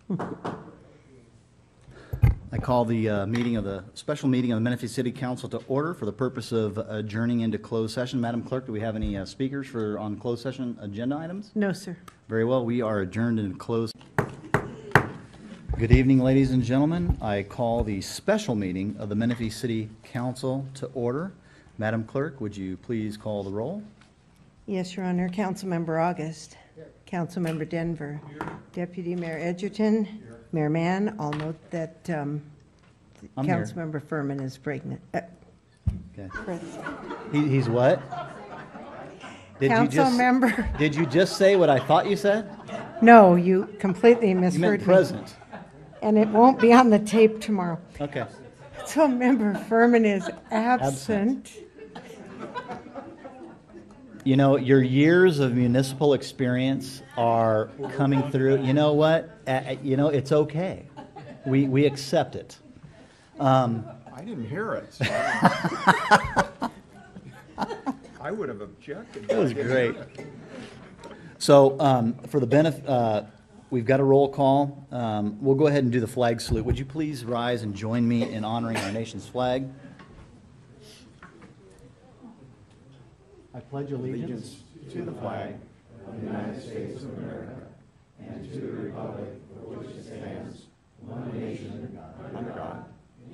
I call the special meeting of the Menifee City Council to order for the purpose of adjourning into closed session. Madam Clerk, do we have any speakers on closed session agenda items? No, sir. Very well. We are adjourned into closed. Good evening, ladies and gentlemen. I call the special meeting of the Menifee City Council to order. Madam Clerk, would you please call the roll? Yes, Your Honor. Councilmember August. Here. Councilmember Denver. Here. Deputy Mayor Edgerton. Here. Mayor Mann. I'll note that Councilmember Furman is pregnant. Okay. He's what? Did you just say what I thought you said? No, you completely misheard me. You meant present. And it won't be on the tape tomorrow. Okay. So Member Furman is absent. You know, your years of municipal experience are coming through. You know what? It's okay. We accept it. I didn't hear it. So I would have objected. That was great. So for the benefit, we've got a roll call. We'll go ahead and do the flag salute. Would you please rise and join me in honoring our nation's flag? I pledge allegiance to the flag of the United States of America and to the republic for which it stands, one nation, under God,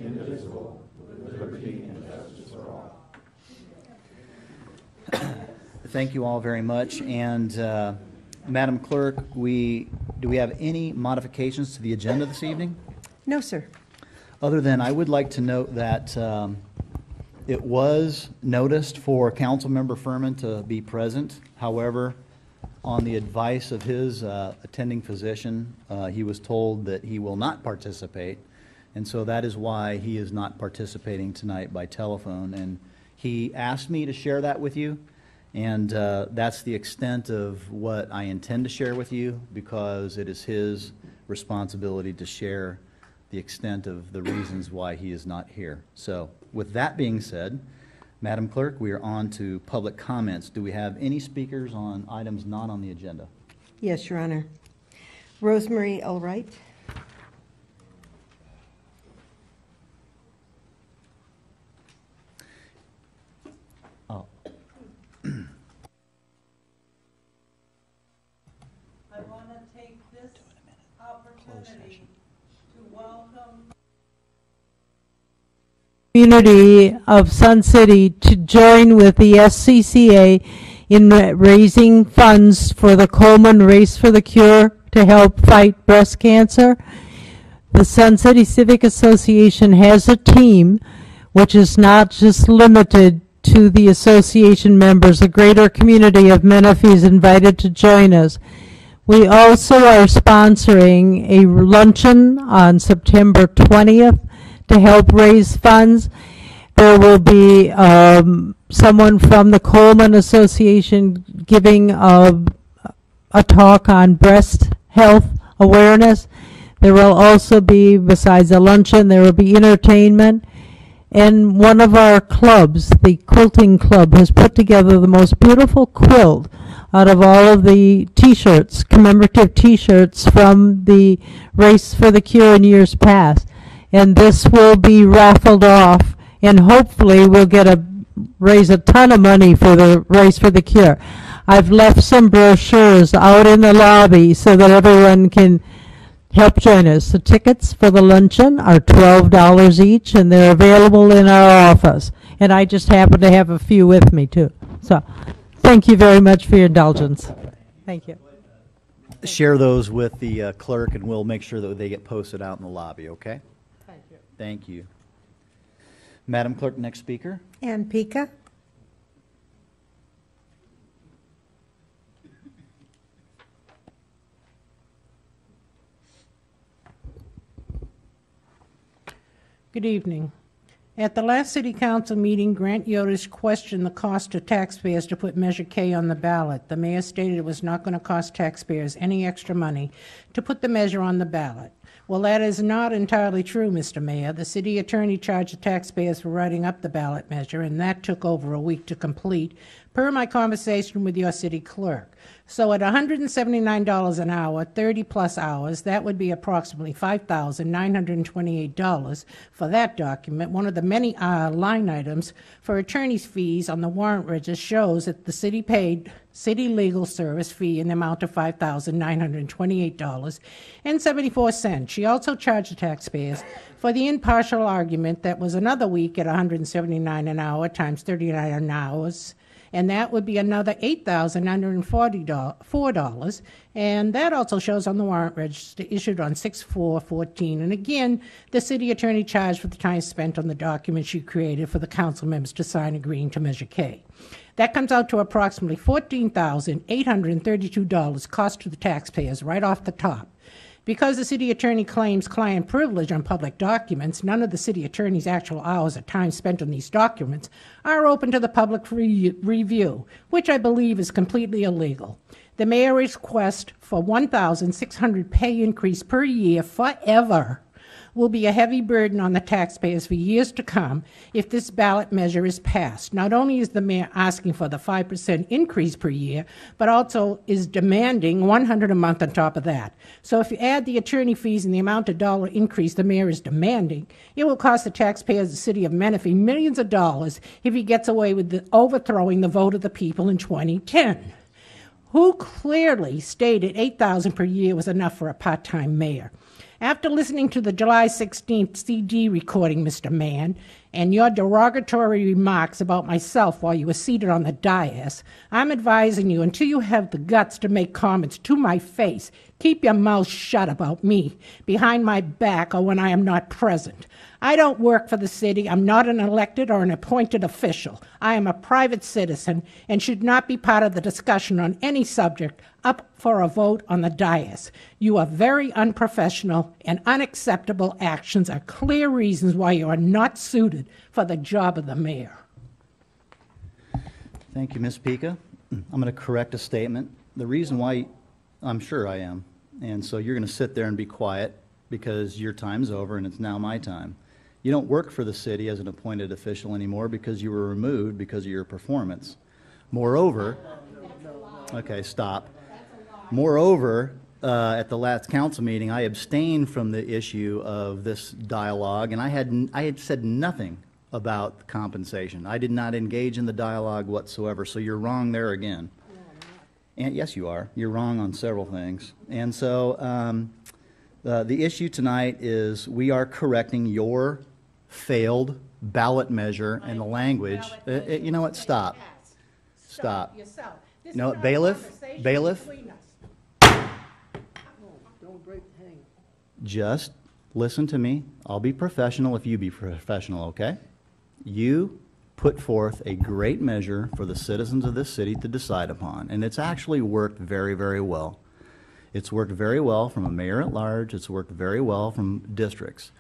indivisible, with liberty and justice for all. Thank you all very much. And Madam Clerk, do we have any modifications to the agenda this evening? No, sir. Other than I would like to note that it was noticed for Councilmember Furman to be present. However, on the advice of his attending physician, he was told that he will not participate. And so that is why he is not participating tonight by telephone. And he asked me to share that with you. And that's the extent of what I intend to share with you, because it is his responsibility to share the extent of the reasons why he is not here. So with that being said, Madam Clerk, we are on to public comments. Do we have any speakers on items not on the agenda? Yes, Your Honor. Rosemary Elwright. Oh. I want to take this opportunity to welcome community of Sun City to join with the SCCA in raising funds for the Coleman Race for the Cure to help fight breast cancer. The Sun City Civic Association has a team which is not just limited to the association members. A greater community of Menifee is invited to join us. We also are sponsoring a luncheon on September 20th to help raise funds. There will be someone from the Coleman Association giving a talk on breast health awareness. There will also be, besides a luncheon, there will be entertainment. And one of our clubs, the Quilting Club, has put together the most beautiful quilt out of all of the t-shirts, commemorative t-shirts from the Race for the Cure in years past. And this will be raffled off, and hopefully we'll raise a ton of money for the Race for the Cure. I've left some brochures out in the lobby so that everyone can help join us. The tickets for the luncheon are $12 each, and they're available in our office. And I just happen to have a few with me, too. So thank you very much for your indulgence. Thank you. Share those with the clerk, and we'll make sure that they get posted out in the lobby, okay? Thank you. Thank you. Madam Clerk, next speaker. Ann Pica. Good evening. At the last City Council meeting, Grant Yotis questioned the cost to taxpayers to put Measure K on the ballot. The mayor stated it was not going to cost taxpayers any extra money to put the measure on the ballot. Well, that is not entirely true, Mr. Mayor. The city attorney charged the taxpayers for writing up the ballot measure, and that took over a week to complete. per my conversation with your city clerk. So at $179 an hour, 30-plus hours, that would be approximately $5,928 for that document. One of the many line items for attorney's fees on the warrant register shows that the city paid city legal service fee in the amount of $5,928.74. She also charged the taxpayers for the impartial argument that was another week at $179 an hour times 39 hours, and that would be another $8,944, and that also shows on the warrant register issued on 6/4/14. And again, the city attorney charged for the time spent on the document she created for the council members to sign agreeing to Measure K. That comes out to approximately $14,832 cost to the taxpayers right off the top. Because the city attorney claims client privilege on public documents, none of the city attorney's actual hours or time spent on these documents are open to the public review, which I believe is completely illegal. The mayor's request for $1,600 pay increase per year forever will be a heavy burden on the taxpayers for years to come if this ballot measure is passed. Not only is the mayor asking for the 5% increase per year, but also is demanding $100 a month on top of that. So if you add the attorney fees and the amount of dollar increase the mayor is demanding, it will cost the taxpayers of the city of Menifee millions of dollars if he gets away with overthrowing the vote of the people in 2010. Who clearly stated $8,000 per year was enough for a part-time mayor. After listening to the July 16th CD recording, Mr. Mann, and your derogatory remarks about myself while you were seated on the dais, I'm advising you, until you have the guts to make comments to my face, keep your mouth shut about me, behind my back, or when I am not present. I don't work for the city. I'm not an elected or an appointed official. I am a private citizen and should not be part of the discussion on any subject up for a vote on the dais. You are very unprofessional, and unacceptable actions are clear reasons why you are not suited for the job of the mayor. Thank you, Ms. Pica. I'm going to correct a statement. The reason why, I'm sure I am, and so you're going to sit there and be quiet because your time's over and it's now my time. You don't work for the city as an appointed official anymore because you were removed because of your performance. Moreover, okay, stop. Moreover, at the last council meeting, I abstained from the issue of this dialogue, and I had said nothing about compensation. I did not engage in the dialogue whatsoever, so you're wrong there again. And yes, you are. You're wrong on several things. And so the issue tonight is we are correcting your failed ballot measure and the language. You know what? Stop. Stop. You know what? Bailiff? Just listen to me. I'll be professional if you be professional, okay? You put forth a great measure for the citizens of this city to decide upon, and it's actually worked very, very well. It's worked very well from a mayor at large. It's worked very well from districts.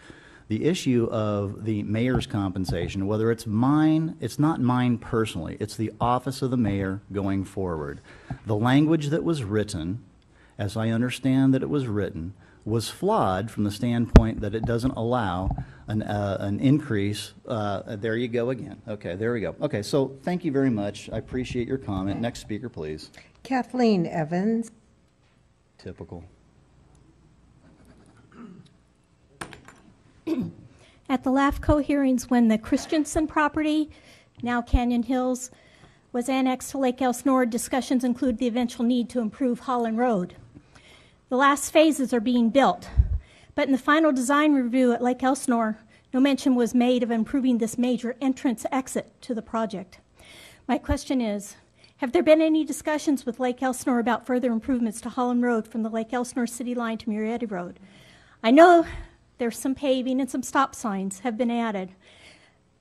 The issue of the mayor's compensation, whether it's mine, it's not mine personally. It's the office of the mayor going forward. The language that was written, as I understand that it was written, was flawed from the standpoint that it doesn't allow an increase. There you go again. Okay, there we go. Okay, so thank you very much. I appreciate your comment. Next speaker, please. Kathleen Evans. Typical. At the LAFCO hearings, when the Christensen property, now Canyon Hills, was annexed to Lake Elsinore, discussions include the eventual need to improve Holland Road. The last phases are being built, but in the final design review at Lake Elsinore, no mention was made of improving this major entrance exit to the project. My question is, have there been any discussions with Lake Elsinore about further improvements to Holland Road from the Lake Elsinore city line to Murrieta Road? I know there's some paving and some stop signs have been added,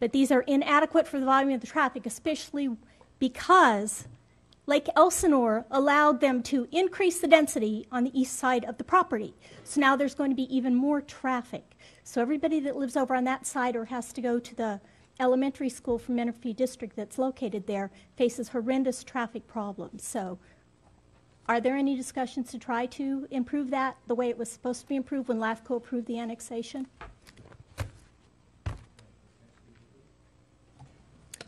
but these are inadequate for the volume of the traffic, especially because Lake Elsinore allowed them to increase the density on the east side of the property. So now there's going to be even more traffic. So everybody that lives over on that side or has to go to the elementary school from Menifee District that's located there faces horrendous traffic problems. So are there any discussions to try to improve that the way it was supposed to be improved when LAFCO approved the annexation?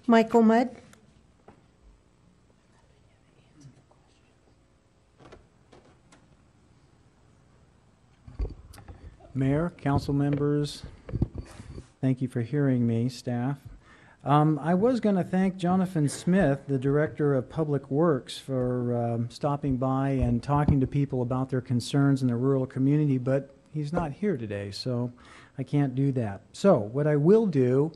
Michael Mudd. Mayor, council members, thank you for hearing me, staff. I was going to thank Jonathan Smith, the Director of Public Works, for stopping by and talking to people about their concerns in the rural community, but he's not here today, so I can't do that. So what I will do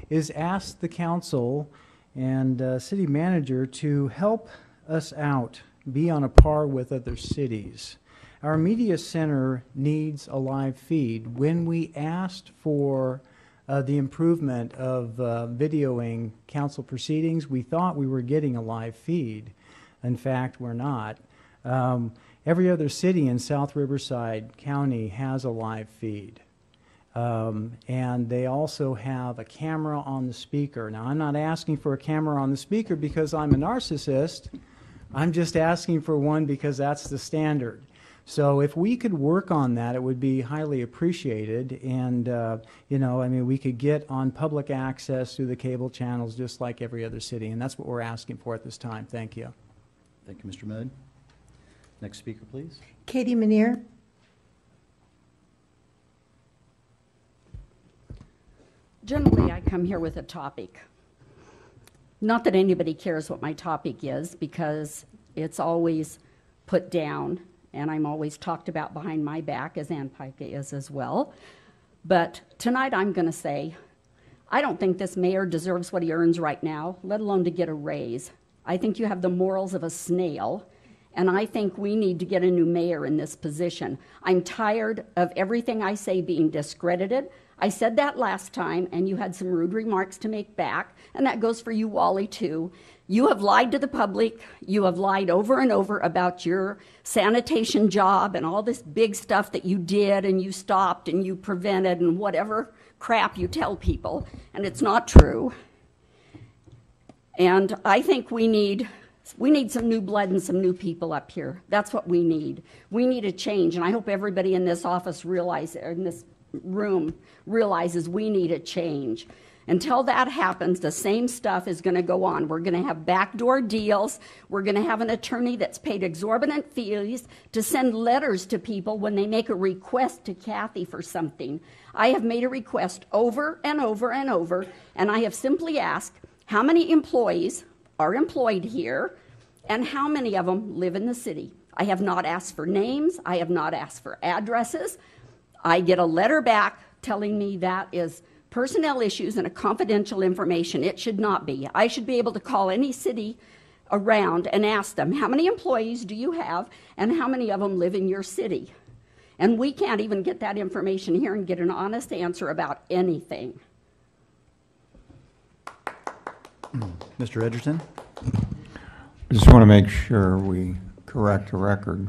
is ask the council and city manager to help us out, be on a par with other cities. Our media center needs a live feed. When we asked for the improvement of videoing council proceedings, we thought we were getting a live feed. In fact, we're not. Every other city in South Riverside County has a live feed. And they also have a camera on the speaker. Now, I'm not asking for a camera on the speaker because I'm a narcissist. I'm just asking for one because that's the standard. So if we could work on that, it would be highly appreciated. And, you know, I mean, we could get on public access through the cable channels just like every other city. And that's what we're asking for at this time. Thank you. Thank you, Mr. Mood. Next speaker, please. Katie Manier. Generally, I come here with a topic. Not that anybody cares what my topic is, because it's always put down, and I'm always talked about behind my back, as Ann Pike is as well. But tonight I'm going to say, I don't think this mayor deserves what he earns right now, let alone to get a raise. I think you have the morals of a snail, and I think we need to get a new mayor in this position. I'm tired of everything I say being discredited. I said that last time, and you had some rude remarks to make back, and that goes for you, Wally, too. You have lied to the public. You have lied over and over about your sanitation job and all this big stuff that you did and you stopped and you prevented and whatever crap you tell people, and it's not true. And I think we need some new blood and some new people up here. That's what we need. We need a change, and I hope everybody in this office in this room realizes we need a change. Until that happens, the same stuff is going to go on. We're going to have backdoor deals. We're going to have an attorney that's paid exorbitant fees to send letters to people when they make a request to Kathy for something. I have made a request over and over and over, and I have simply asked how many employees are employed here and how many of them live in the city. I have not asked for names. I have not asked for addresses. I get a letter back telling me that is personnel issues and a confidential information. It should not be. I should be able to call any city around and ask them, how many employees do you have and how many of them live in your city? And we can't even get that information here and get an honest answer about anything. Mr. Edgerton? I just want to make sure we correct the record.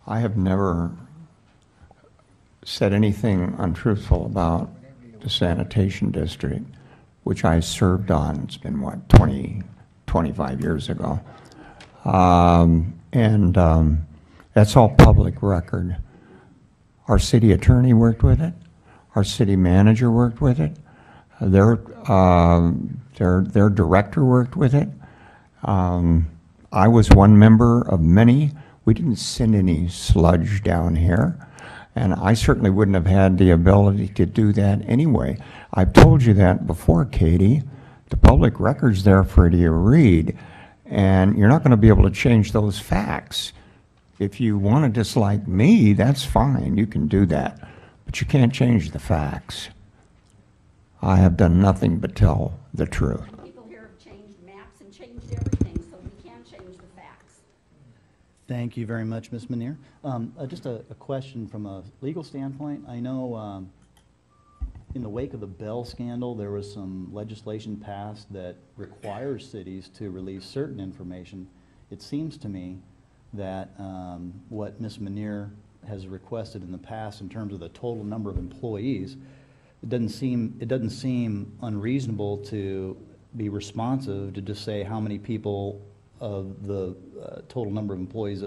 I have never said anything untruthful about the sanitation district, which I served on. It's been, 25 years ago. That's all public record. Our city attorney worked with it. Our city manager worked with it. Their director worked with it. I was one member of many. We didn't send any sludge down here. And I certainly wouldn't have had the ability to do that anyway. I've told you that before, Katie. The public record's there for you to read, and you're not going to be able to change those facts. If you want to dislike me, that's fine. You can do that. But you can't change the facts. I have done nothing but tell the truth. People here have changed maps and changed everything, so we can change the facts. Thank you very much, Ms. Manier. Just a question from a legal standpoint. I know in the wake of the Bell scandal, there was some legislation passed that requires cities to release certain information. It seems to me that what Ms. Manier has requested in the past in terms of the total number of employees, it doesn't seem unreasonable to be responsive to just say how many people of the total number of employees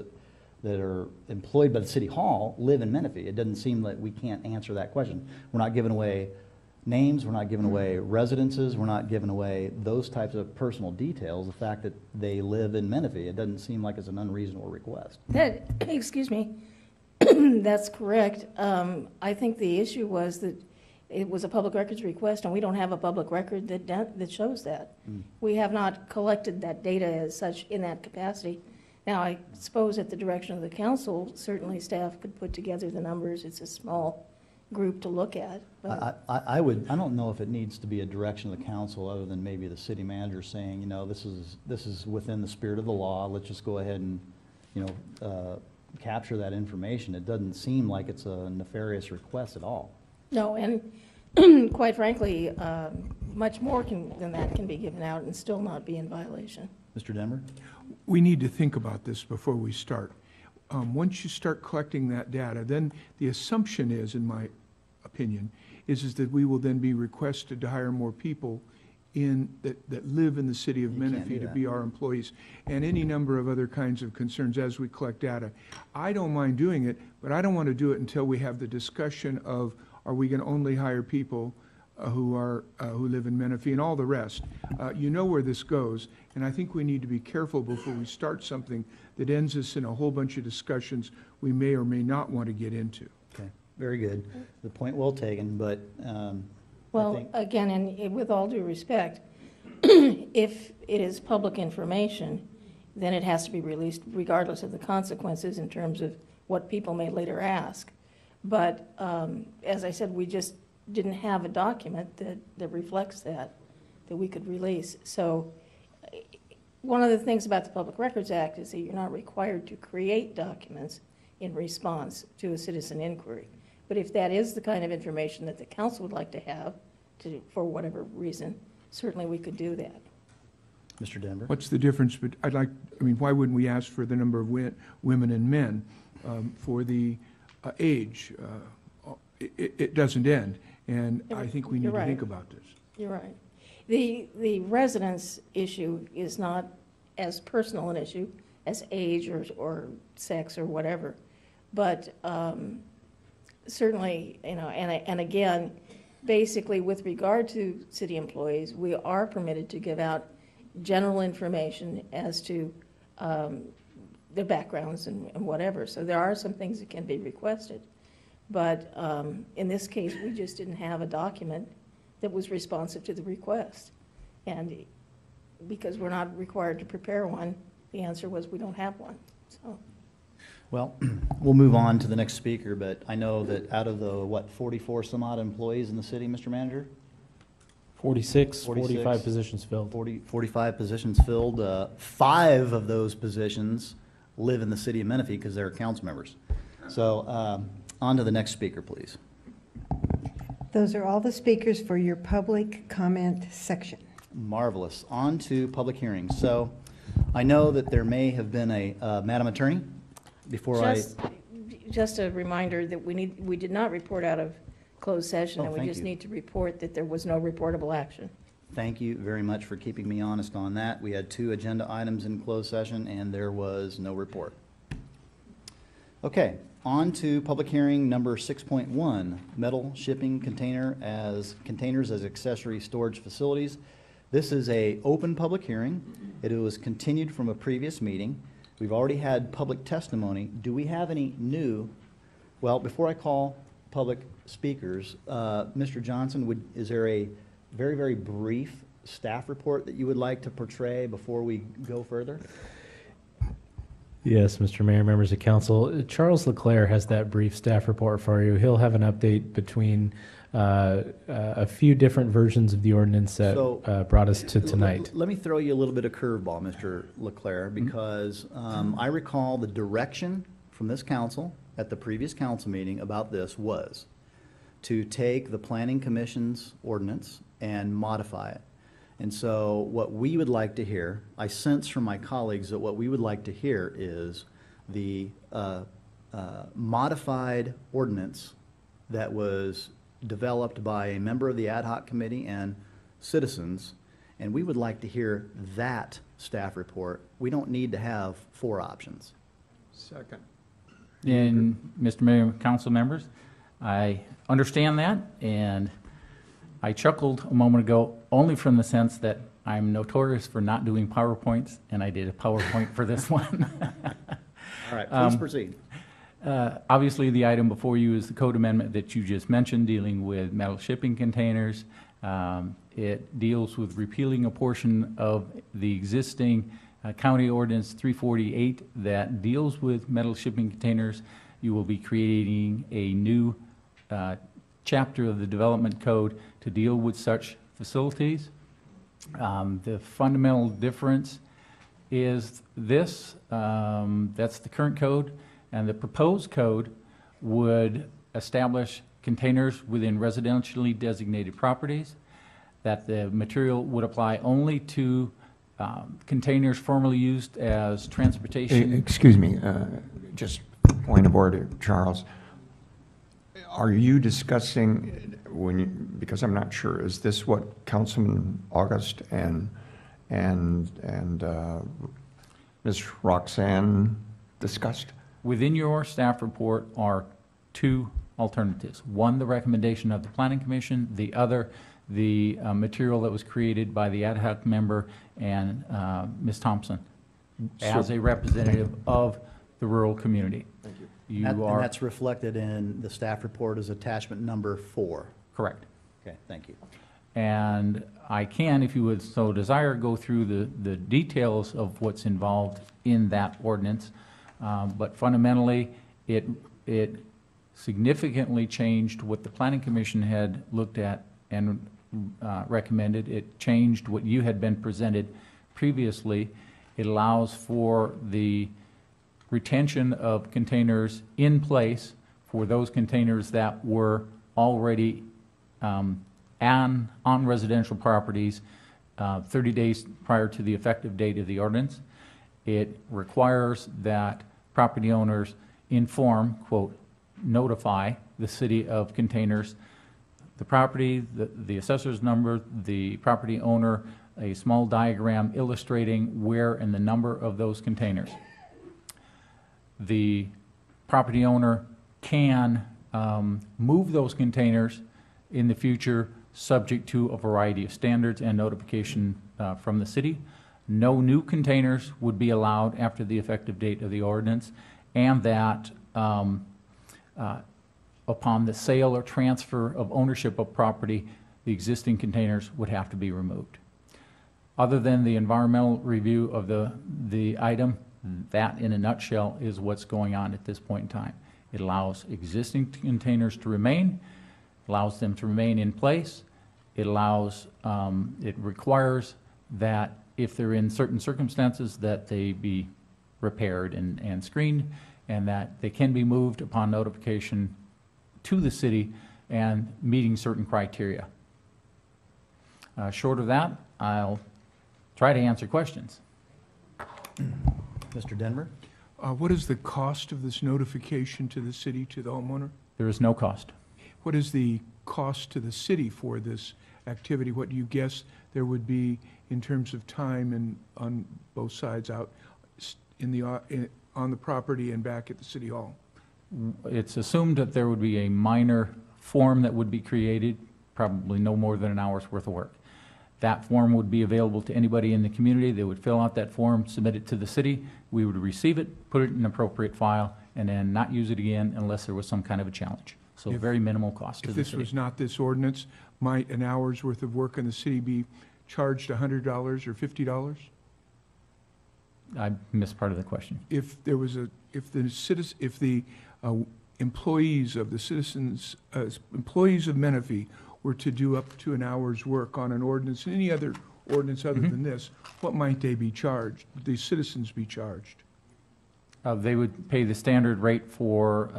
that are employed by the city hall live in Menifee. It doesn't seem like we can't answer that question. We're not giving away names, we're not giving away residences, we're not giving away those types of personal details. The fact that they live in Menifee, it doesn't seem like it's an unreasonable request. Excuse me, That's correct. I think the issue was that it was a public records request, and we don't have a public record that shows that. We have not collected that data as such in that capacity. Now, I suppose at the direction of the council, certainly staff could put together the numbers. It's a small group to look at. But I don't know if it needs to be a direction of the council other than maybe the city manager saying, you know, this is within the spirit of the law. Let's just go ahead and, you know, capture that information. It doesn't seem like it's a nefarious request at all. No, and quite frankly, much more than that can be given out and still not be in violation. Mr. Denver? We need to think about this before we start. Once you start collecting that data, then the assumption is, in my opinion, is that we will then be requested to hire more people that live in the city of Menifee to be our employees, and any number of other kinds of concerns as we collect data. I don't mind doing it, but I don't want to do it until we have the discussion of, are we going to only hire people who live in Menifee and all the rest. You know where this goes, and I think we need to be careful before we start something that ends us in a whole bunch of discussions we may or may not want to get into. Okay, very good. The point well taken, but Well, again, and with all due respect, if it is public information, then it has to be released regardless of the consequences in terms of what people may later ask. But as I said, we just didn't have a document that reflects that we could release. So one of the things about the Public Records Act is that you're not required to create documents in response to a citizen inquiry. But if that is the kind of information that the council would like to have, for whatever reason, certainly we could do that. Mr. Denver? What's the difference? But why wouldn't we ask for the number of women and men for the age? It doesn't end, and I think we need to think about this. You're right. The residence issue is not as personal an issue as age or sex or whatever, but certainly, you know, and again, basically with regard to city employees, we are permitted to give out general information as to their backgrounds and whatever. So there are some things that can be requested. But in this case, we just didn't have a document that was responsive to the request. And because we're not required to prepare one, the answer was we don't have one. So. Well, we'll move on to the next speaker, but I know that out of the, 44 some odd employees in the city, Mr. Manager? 46, 45 positions filled. 45 positions filled. 5 of those positions live in the city of Menifee because they're council members. So on to the next speaker, please. Those are all the speakers for your public comment section. Marvelous. On to public hearings. So I know that there may have been a, Madam Attorney, Just a reminder that we did not report out of closed session, and we thank just you. need to report that there was no reportable action. Thank you very much for keeping me honest on that. We had 2 agenda items in closed session, and there was no report. Okay, on to public hearing number 6.1, metal shipping containers as accessory storage facilities. This is a open public hearing. It was continued from a previous meeting. We've already had public testimony. Do we have any new? Well, before I call public speakers, Mr. Johnson, is there a very, very brief staff report that you would like to portray before we go further? Yes, Mr. Mayor, members of council. Charles Leclerc has that brief staff report for you. He'll have an update between a few different versions of the ordinance that brought us to tonight. Let me throw you a little bit of curveball, Mr. Leclerc, because I recall the direction from this council at the previous council meeting about this was to take the Planning Commission's ordinance and modify it. And so what we would like to hear, I sense from my colleagues that what we would like to hear is the modified ordinance that was developed by a member of the ad hoc committee and citizens, and we would like to hear that staff report. We don't need to have 4 options. Second. And Mr. Mayor, council members, I understand that, and I chuckled a moment ago only from the sense that I'm notorious for not doing PowerPoints, and I did a PowerPoint for this one. All right, please proceed. Obviously, the item before you is the code amendment that you just mentioned dealing with metal shipping containers. It deals with repealing a portion of the existing County Ordinance 348 that deals with metal shipping containers. You will be creating a new chapter of the development code to deal with such facilities. The fundamental difference is this, that's the current code, and the proposed code would establish containers within residentially designated properties, that the material would apply only to containers formerly used as transportation. Excuse me, just point of order, Charles. Are you discussing, because I'm not sure, is this what Councilman August and Ms. Roxanne discussed? Within your staff report are two alternatives. One, the recommendation of the Planning Commission. The other, the material that was created by the ad hoc member and Ms. Thompson as a representative of the rural community. Thank you. And that's reflected in the staff report as attachment number 4. Correct. Okay, thank you. And I can, if you would so desire, go through the details of what's involved in that ordinance. But fundamentally, it significantly changed what the Planning Commission had looked at and recommended. It changed what you had been presented previously. It allows for the retention of containers in place for those containers that were already on residential properties 30 days prior to the effective date of the ordinance. It requires that property owners inform, quote, notify the city of containers, the property, the assessor's number, the property owner, a small diagram illustrating where and the number of those containers. The property owner can move those containers in the future subject to a variety of standards and notification from the city. No new containers would be allowed after the effective date of the ordinance, and that upon the sale or transfer of ownership of property, the existing containers would have to be removed. Other than the environmental review of the item, that in a nutshell is what's going on at this point in time. It allows existing containers to remain, allows them to remain in place. It allows, it requires that if they're in certain circumstances that they be repaired and screened, and that they can be moved upon notification to the city and meeting certain criteria. Short of that, I'll try to answer questions. Mr. Denver? What is the cost of this notification to the city, to the homeowner? There is no cost. What is the cost to the city for this activity? What do you guess there would be in terms of time and on both sides out in the, on the property and back at the city hall? It's assumed that there would be a minor form that would be created, probably no more than an hour's worth of work. That form would be available to anybody in the community. They would fill out that form, submit it to the city. We would receive it, put it in an appropriate file, and then not use it again unless there was some kind of a challenge. So very minimal cost to the city. If this was not this ordinance, might an hour's worth of work in the city be charged $100 or $50? I missed part of the question. If there was if the employees of the citizens, employees of Menifee were to do up to an hour's work on an ordinance, and any other ordinance other than this, what might they be charged? Would the citizens be charged? They would pay the standard rate for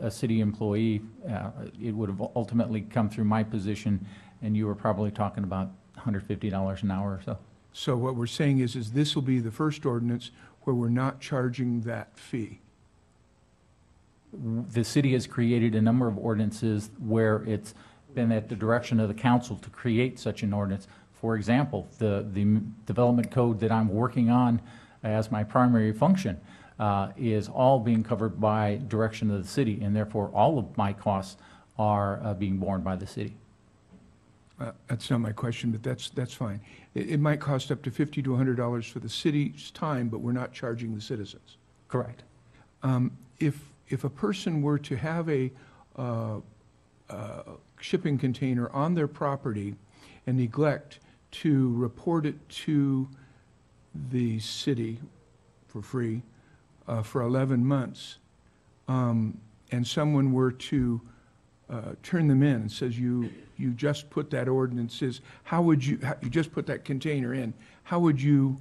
a city employee. It would have ultimately come through my position, and you were probably talking about $150 an hour or so. So what we're saying is this will be the first ordinance where we're not charging that fee. The city has created a number of ordinances where it's been at the direction of the council to create such an ordinance. For example, the development code that I'm working on as my primary function is all being covered by direction of the city, and therefore all of my costs are being borne by the city. That's not my question, but that's fine. It might cost up to $50 to $100 for the city's time, but we're not charging the citizens. Correct. if a person were to have a shipping container on their property and neglect to report it to the city for free for 11 months, and someone were to turn them in and says, you just put that ordinance is, how would you just put that container in, how would you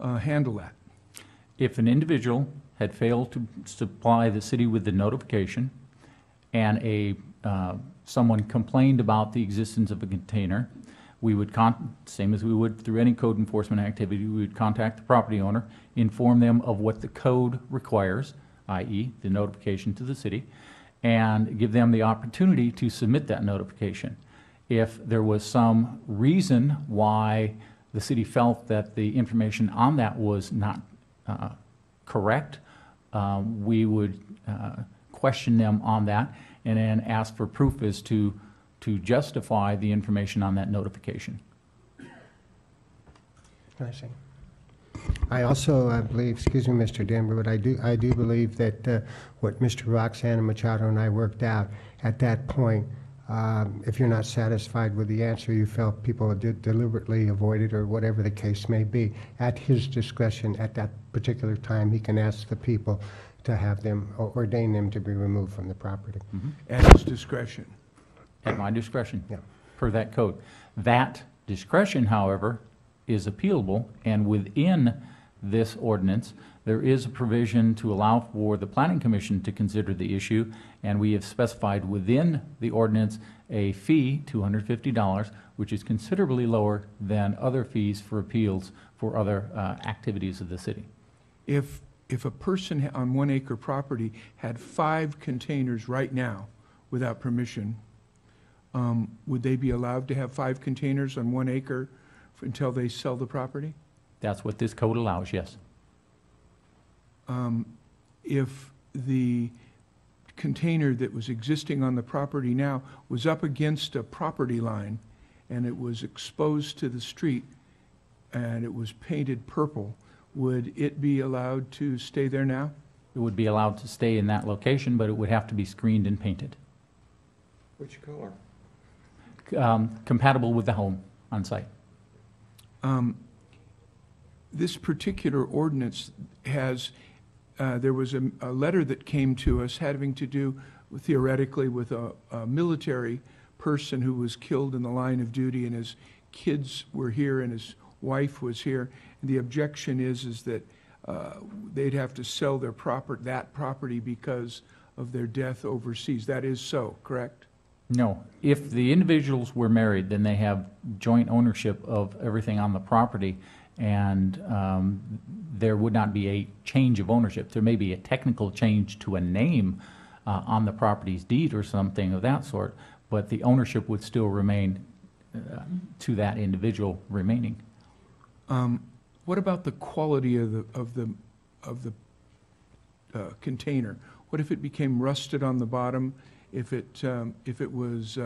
handle that? If an individual had failed to supply the city with the notification and someone complained about the existence of a container, we would, same as we would through any code enforcement activity, we would contact the property owner, inform them of what the code requires, i.e. the notification to the city, and give them the opportunity to submit that notification. If there was some reason why the city felt that the information on that was not correct, we would question them on that and then ask for proof as to justify the information on that notification. I see. I also believe, excuse me, Mr. Denver, but I do believe that what Mr. Roxana Machado and I worked out at that point, if you're not satisfied with the answer, you felt people did deliberately avoid it or whatever the case may be, at his discretion at that particular time, he can ask the people to have them, ordain them to be removed from the property. Mm-hmm. At his discretion. At my discretion, Yeah. per that code. That discretion, however, is appealable, and within this ordinance, there is a provision to allow for the Planning Commission to consider the issue, and we have specified within the ordinance a fee, $250, which is considerably lower than other fees for appeals for other activities of the city. If a person on 1 acre property had 5 containers right now without permission, would they be allowed to have 5 containers on 1 acre until they sell the property? That's what this code allows, yes. If the container that was existing on the property now was up against a property line and it was exposed to the street and it was painted purple, would it be allowed to stay there now? It would be allowed to stay in that location, but it would have to be screened and painted. Which color? Compatible with the home on site. This particular ordinance has, there was a letter that came to us having to do theoretically with a military person who was killed in the line of duty, and his kids were here and his wife was here. And the objection is that they'd have to sell their that property because of their death overseas. That is so, correct? No. If the individuals were married, then they have joint ownership of everything on the property, and there would not be a change of ownership. There may be a technical change to a name on the property's deed or something of that sort, but the ownership would still remain to that individual remaining. What about the quality of the container? What if it became rusted on the bottom? If it was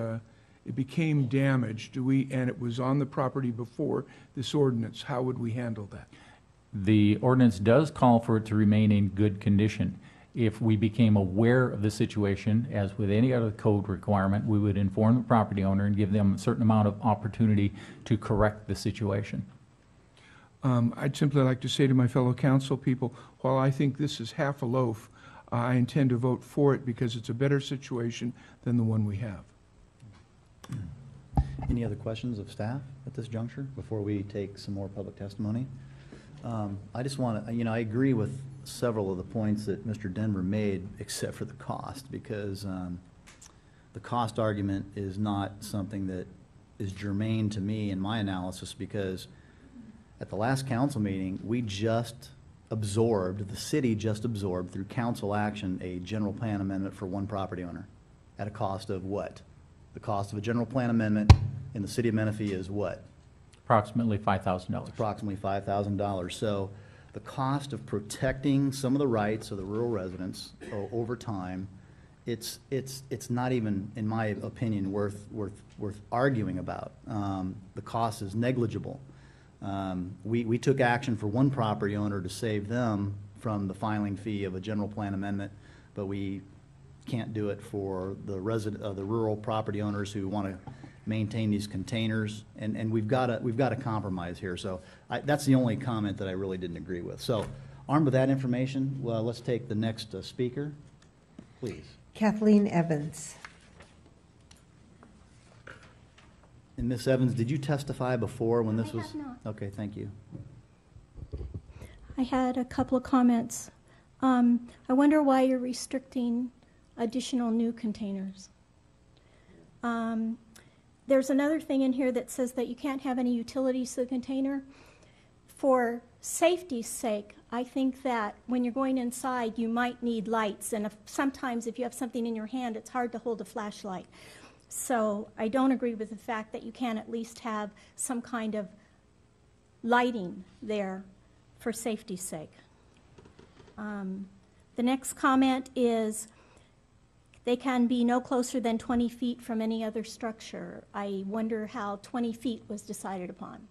it became damaged, and it was on the property before this ordinance, how would we handle that? The ordinance does call for it to remain in good condition. If we became aware of the situation, as with any other code requirement, we would inform the property owner and give them a certain amount of opportunity to correct the situation. I'd simply like to say to my fellow council people, while I think this is half a loaf, I intend to vote for it because it's a better situation than the one we have. Any other questions of staff at this juncture before we take some more public testimony? I just want to, I agree with several of the points that Mr. Denver made, except for the cost, because the cost argument is not something that is germane to me in my analysis, because at the last council meeting, the city just absorbed through council action a general plan amendment for one property owner at a cost of what? The cost of a general plan amendment in the city of Menifee is what? Approximately $5,000. Approximately $5,000. So the cost of protecting some of the rights of the rural residents over time, it's not even, in my opinion, worth arguing about. The cost is negligible. We took action for one property owner to save them from the filing fee of a general plan amendment, but we can't do it for the the rural property owners who want to maintain these containers, and we've got a compromise here. So that's the only comment that I really didn't agree with. So armed with that information, well, let's take the next speaker, please. Kathleen Evans. And Ms. Evans, did you testify before when this I was? have not. Okay, thank you. I had a couple of comments. I wonder why you're restricting additional new containers. There's another thing in here that says that you can't have any utilities to the container. For safety's sake, I think that when you're going inside, you might need lights, and sometimes if you have something in your hand, it's hard to hold a flashlight. So I don't agree with the fact that you can't at least have some kind of lighting there for safety's sake. The next comment is they can be no closer than 20 feet from any other structure. I wonder how 20 feet was decided upon.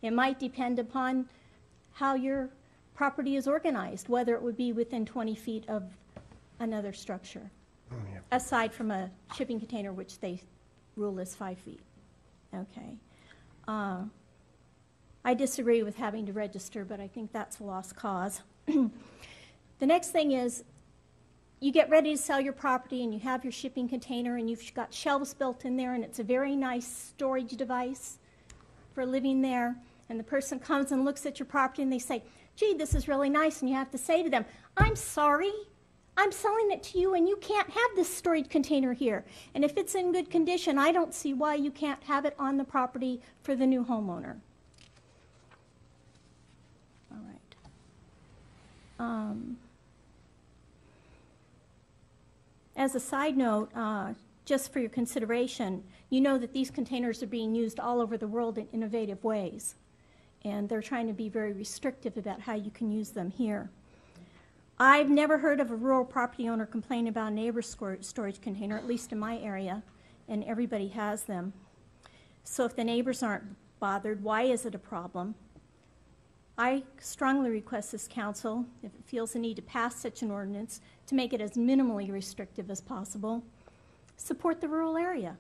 It might depend upon how your property is organized, whether it would be within 20 feet of another structure, aside from a shipping container, which they rule is 5 feet. Okay. I disagree with having to register, but I think that's a lost cause. The next thing is, you get ready to sell your property and you have your shipping container and you've got shelves built in there and it's a very nice storage device for living there, and the person comes and looks at your property and they say, gee, this is really nice, and you have to say to them, I'm sorry, I'm selling it to you and you can't have this storage container here. And if it's in good condition, I don't see why you can't have it on the property for the new homeowner. All right. As a side note, just for your consideration, you know that these containers are being used all over the world in innovative ways, and they're trying to be very restrictive about how you can use them here. I've never heard of a rural property owner complaining about a neighbor's storage container, at least in my area, and everybody has them. So if the neighbors aren't bothered, why is it a problem? I strongly request this council, if it feels the need to pass such an ordinance, to make it as minimally restrictive as possible. Support the rural area.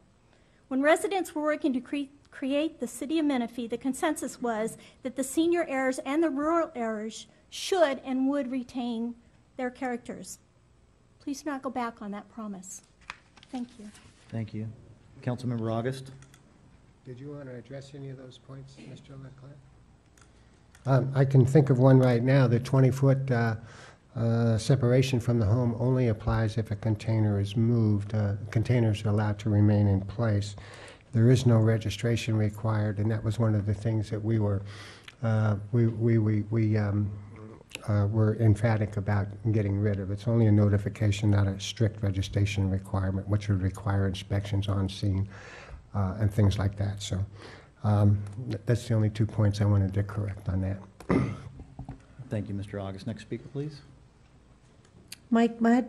When residents were working to create the city of Menifee, the consensus was that the senior areas and the rural areas should and would retain their characters. Please do not go back on that promise. Thank you. Thank you. Councilmember August? Did you want to address any of those points, Mr. Leclerc? I can think of one right now. The 20-foot separation from the home only applies if a container is moved. Containers are allowed to remain in place. There is no registration required, and that was one of the things that we were emphatic about getting rid of. It's only a notification, not a strict registration requirement, which would require inspections on scene and things like that. So that's the only 2 points I wanted to correct on that. Thank you, Mr. August. Next speaker, please. Mike Mudd.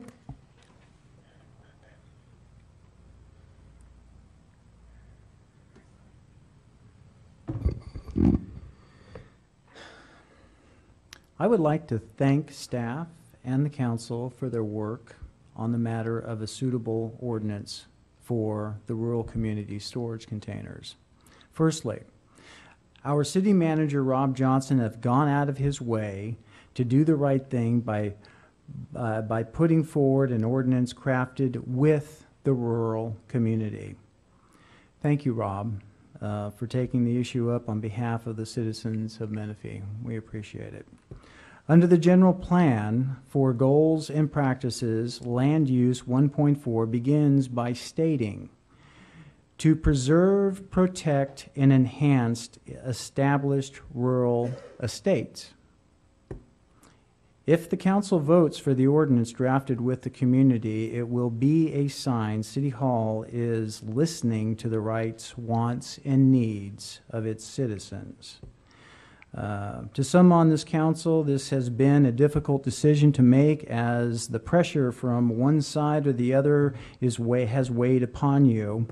I would like to thank staff and the council for their work on the matter of a suitable ordinance for the rural community storage containers. Firstly, our city manager, Rob Johnson, has gone out of his way to do the right thing by putting forward an ordinance crafted with the rural community. Thank you, Rob, for taking the issue up on behalf of the citizens of Menifee. We appreciate it. Under the general plan for goals and practices, land use 1.4 begins by stating, to preserve, protect, and enhance established rural estates. If the council votes for the ordinance drafted with the community, it will be a sign City Hall is listening to the rights, wants, and needs of its citizens. To some on this council, this has been a difficult decision to make, as the pressure from one side or the other has weighed upon you.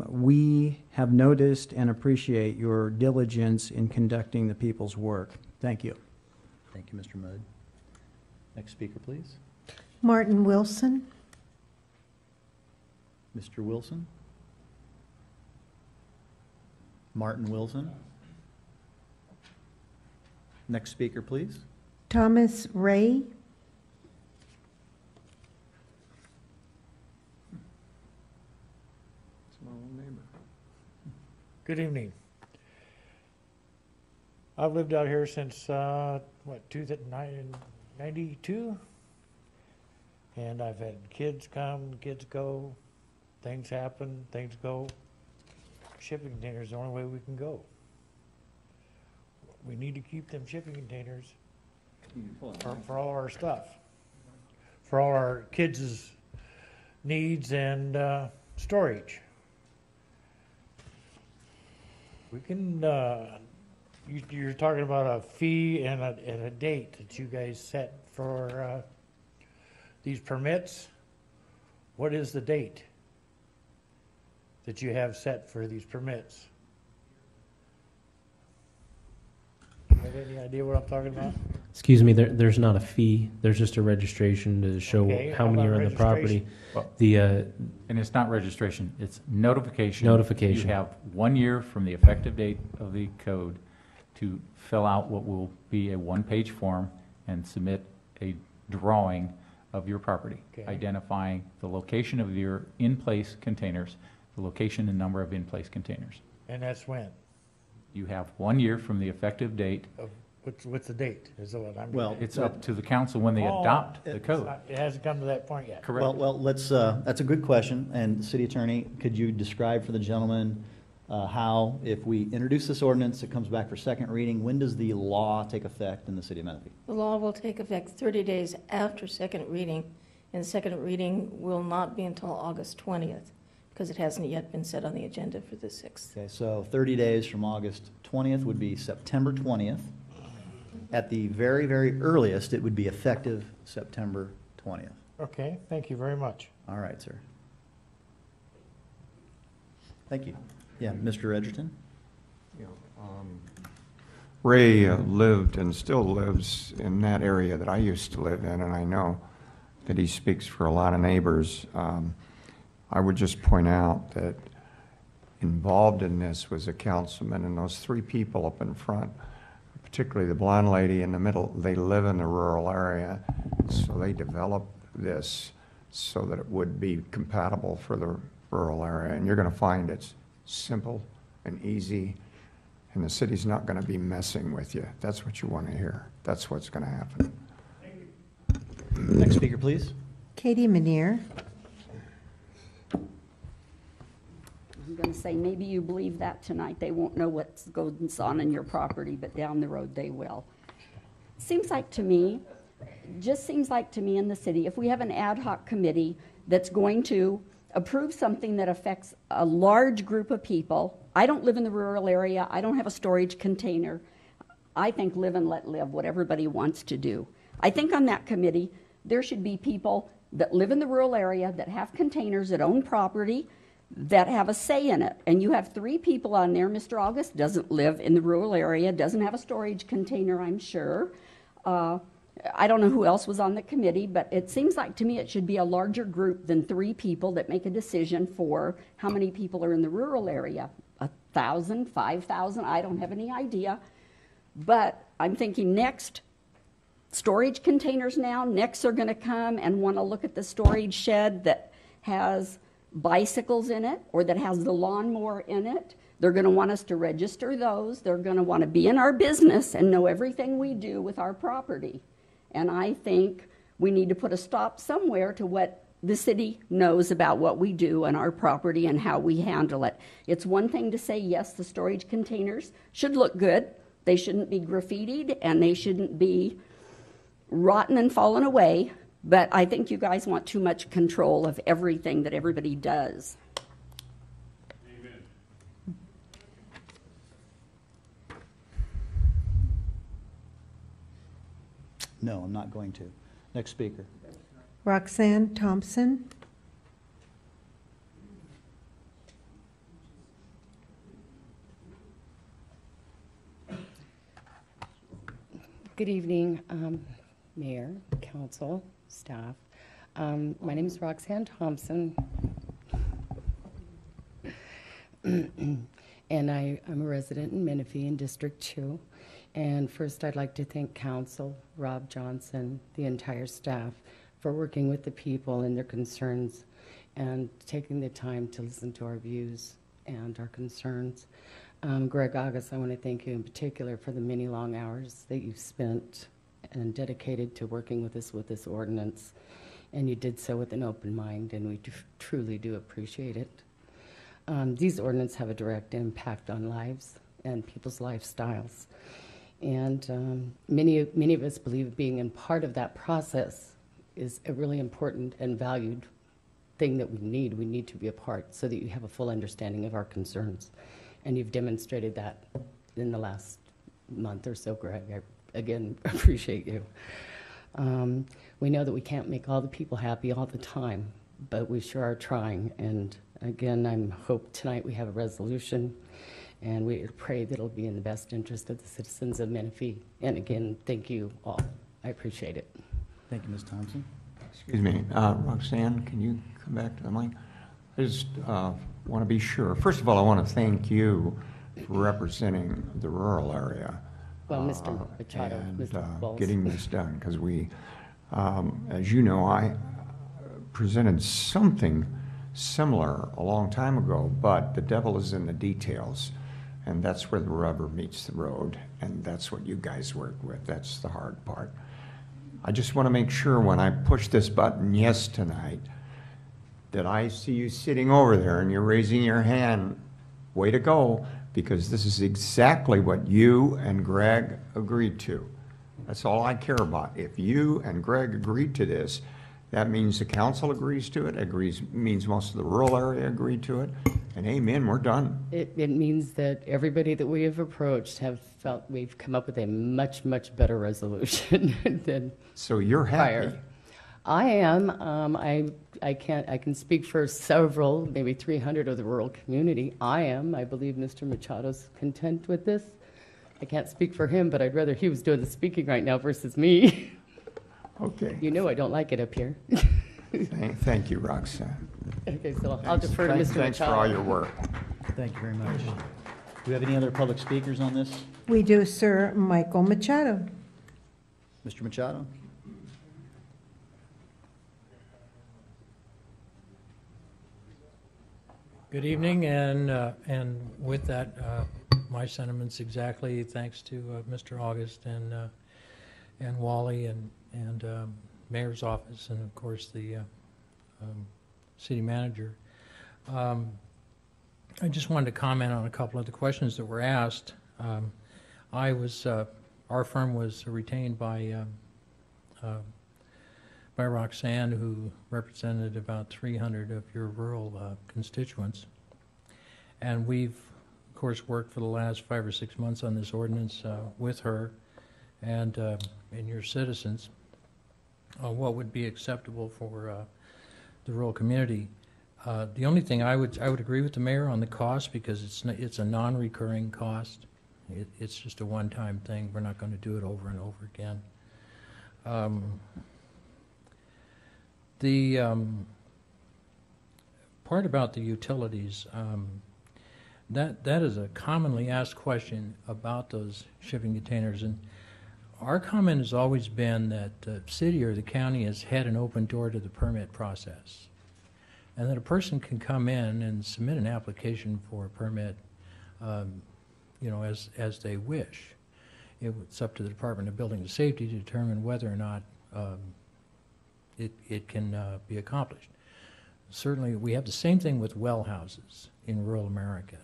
We have noticed and appreciate your diligence in conducting the people's work. Thank you. Thank you, Mr. Mudd. Next speaker, please. Martin Wilson. Mr. Wilson? Martin Wilson? Next speaker, please. Thomas Ray. Good evening. I've lived out here since, 92? And I've had kids come, kids go, things happen, things go. Shipping containers is the only way we can go. We need to keep them shipping containers for all our stuff, for all our kids' needs and storage. We can, you're talking about a fee and a date that you guys set for these permits. What is the date that you have set for these permits? You have any idea what I'm talking about? Excuse me, there's not a fee. There's just a registration to show Okay, how how many about are in the property. Well, The And it's not registration, it's notification. Notification. You have 1 year from the effective date of the code to fill out what will be a one-page form and submit a drawing of your property, Okay. identifying the location of your in-place containers, the location and number of in-place containers. And that's when? You have 1 year from the effective date. Of what's the date? Is what I'm. Well, It's up to the council when they Oh, adopt the it's code. not- It hasn't come to that point yet. Correct. Well, let's, that's a good question. And City Attorney, could you describe for the gentleman how, if we introduce this ordinance, it comes back for second reading, when does the law take effect in the city of Menifee? The law will take effect 30 days after second reading, and second reading will not be until August 20th, because it hasn't yet been set on the agenda for the 6th. Okay, so 30 days from August 20th would be September 20th. At the very, very earliest, it would be effective September 20th. Okay, thank you very much. All right, sir. Thank you. Yeah, Mr. Edgerton? Ray lived and still lives in that area that I used to live in, and I know that he speaks for a lot of neighbors. I would just point out that involved in this was a councilman, and those three people up in front, particularly the blonde lady in the middle, they live in the rural area, so they developed this so that it would be compatible for the rural area. And you're going to find it's simple and easy, and the city's not going to be messing with you. That's what you want to hear. That's what's going to happen. Next speaker, please. Katie Manier. I'm going to say, maybe you believe that tonight. They won't know what goes on in your property, but down the road they will. Seems like to me, just seems like to me in the city, if we have an ad hoc committee that's going to approve something that affects a large group of people. I don't live in the rural area. I don't have a storage container. I think live and let live, what everybody wants to do. I think on that committee, there should be people that live in the rural area, that have containers, that own property, that have a say in it. And you have three people on there. Mr. August doesn't live in the rural area, doesn't have a storage container, I'm sure. I don't know who else was on the committee, but it seems like to me it should be a larger group than three people that make a decision for how many people are in the rural area. 1,000, 5,000, I don't have any idea. But I'm thinking next, storage containers now. Next they're going to come and want to look at the storage shed that has bicycles in it or that has the lawnmower in it. They're going to want us to register those. They're going to want to be in our business and know everything we do with our property. And I think we need to put a stop somewhere to what the city knows about what we do on our property and how we handle it. It's one thing to say, yes, the storage containers should look good. They shouldn't be graffitied and they shouldn't be rotten and fallen away. But I think you guys want too much control of everything that everybody does. No, I'm not going to. Next speaker. Roxanne Thompson. Good evening, Mayor, Council, staff. My name is Roxanne Thompson, and I'm a resident in Menifee in District 2. And first, I'd like to thank Council, Rob Johnson, the entire staff, for working with the people and their concerns and taking the time to listen to our views and our concerns. Greg August, I want to thank you in particular for the many long hours that you've spent and dedicated to working with us with this ordinance. And you did so with an open mind, and we truly do appreciate it. These ordinances have a direct impact on lives and people's lifestyles. And many of us believe being in part of that process is a really important and valued thing that we need. We need to be a part so that you have a full understanding of our concerns. And you've demonstrated that in the last month or so, Greg. I, again, appreciate you. We know that we can't make all the people happy all the time, but we sure are trying. And again, I hope tonight we have a resolution, and we pray that it'll be in the best interest of the citizens of Menifee. And again, thank you all. I appreciate it. Thank you, Ms. Thompson. Excuse me, Roxanne, can you come back to the mic? I just want to be sure. First of all, I want to thank you for representing the rural area. Well, Mr. Machado, and Mr. Bowles. getting this done, because we, as you know, I presented something similar a long time ago, but the devil is in the details, and that's where the rubber meets the road, and that's what you guys work with. That's the hard part. I just want to make sure when I push this button yes tonight that I see you sitting over there and you're raising your hand. Way to go, because this is exactly what you and Greg agreed to. That's all I care about. If you and Greg agreed to this, that means the council agrees to it, means most of the rural area agreed to it, and amen, we're done. It means that everybody that we have approached have felt we've come up with a much, much better resolution than So you're happy? prior. I am. I can speak for several, maybe 300 of the rural community. I am. I believe Mr. Machado's content with this. I can't speak for him, but I'd rather he was doing the speaking right now versus me. Okay. You know I don't like it up here. Thank you, Roxanne. Okay, so I'll defer to Mr. Machado. Thanks for all your work. Thank you very much. Do we have any other public speakers on this? We do, sir. Michael Machado. Mr. Machado? Good evening, and with that, my sentiments exactly. Thanks to Mr. August and Wally and Mayor's office, and of course the city manager. I just wanted to comment on a couple of the questions that were asked. Our firm was retained by Roxanne, who represented about 300 of your rural constituents. And we've, of course, worked for the last 5 or 6 months on this ordinance with her and your citizens on what would be acceptable for the rural community. The only thing I would agree with the mayor on the cost, because it's a non-recurring cost. It's just a one-time thing. We're not going to do it over and over again. The part about the utilities, that is a commonly asked question about those shipping containers, and our comment has always been that the city or the county has had an open door to the permit process, and that a person can come in and submit an application for a permit, as they wish. It's up to the Department of Building and Safety to determine whether or not it can be accomplished. Certainly, we have the same thing with well houses in rural America.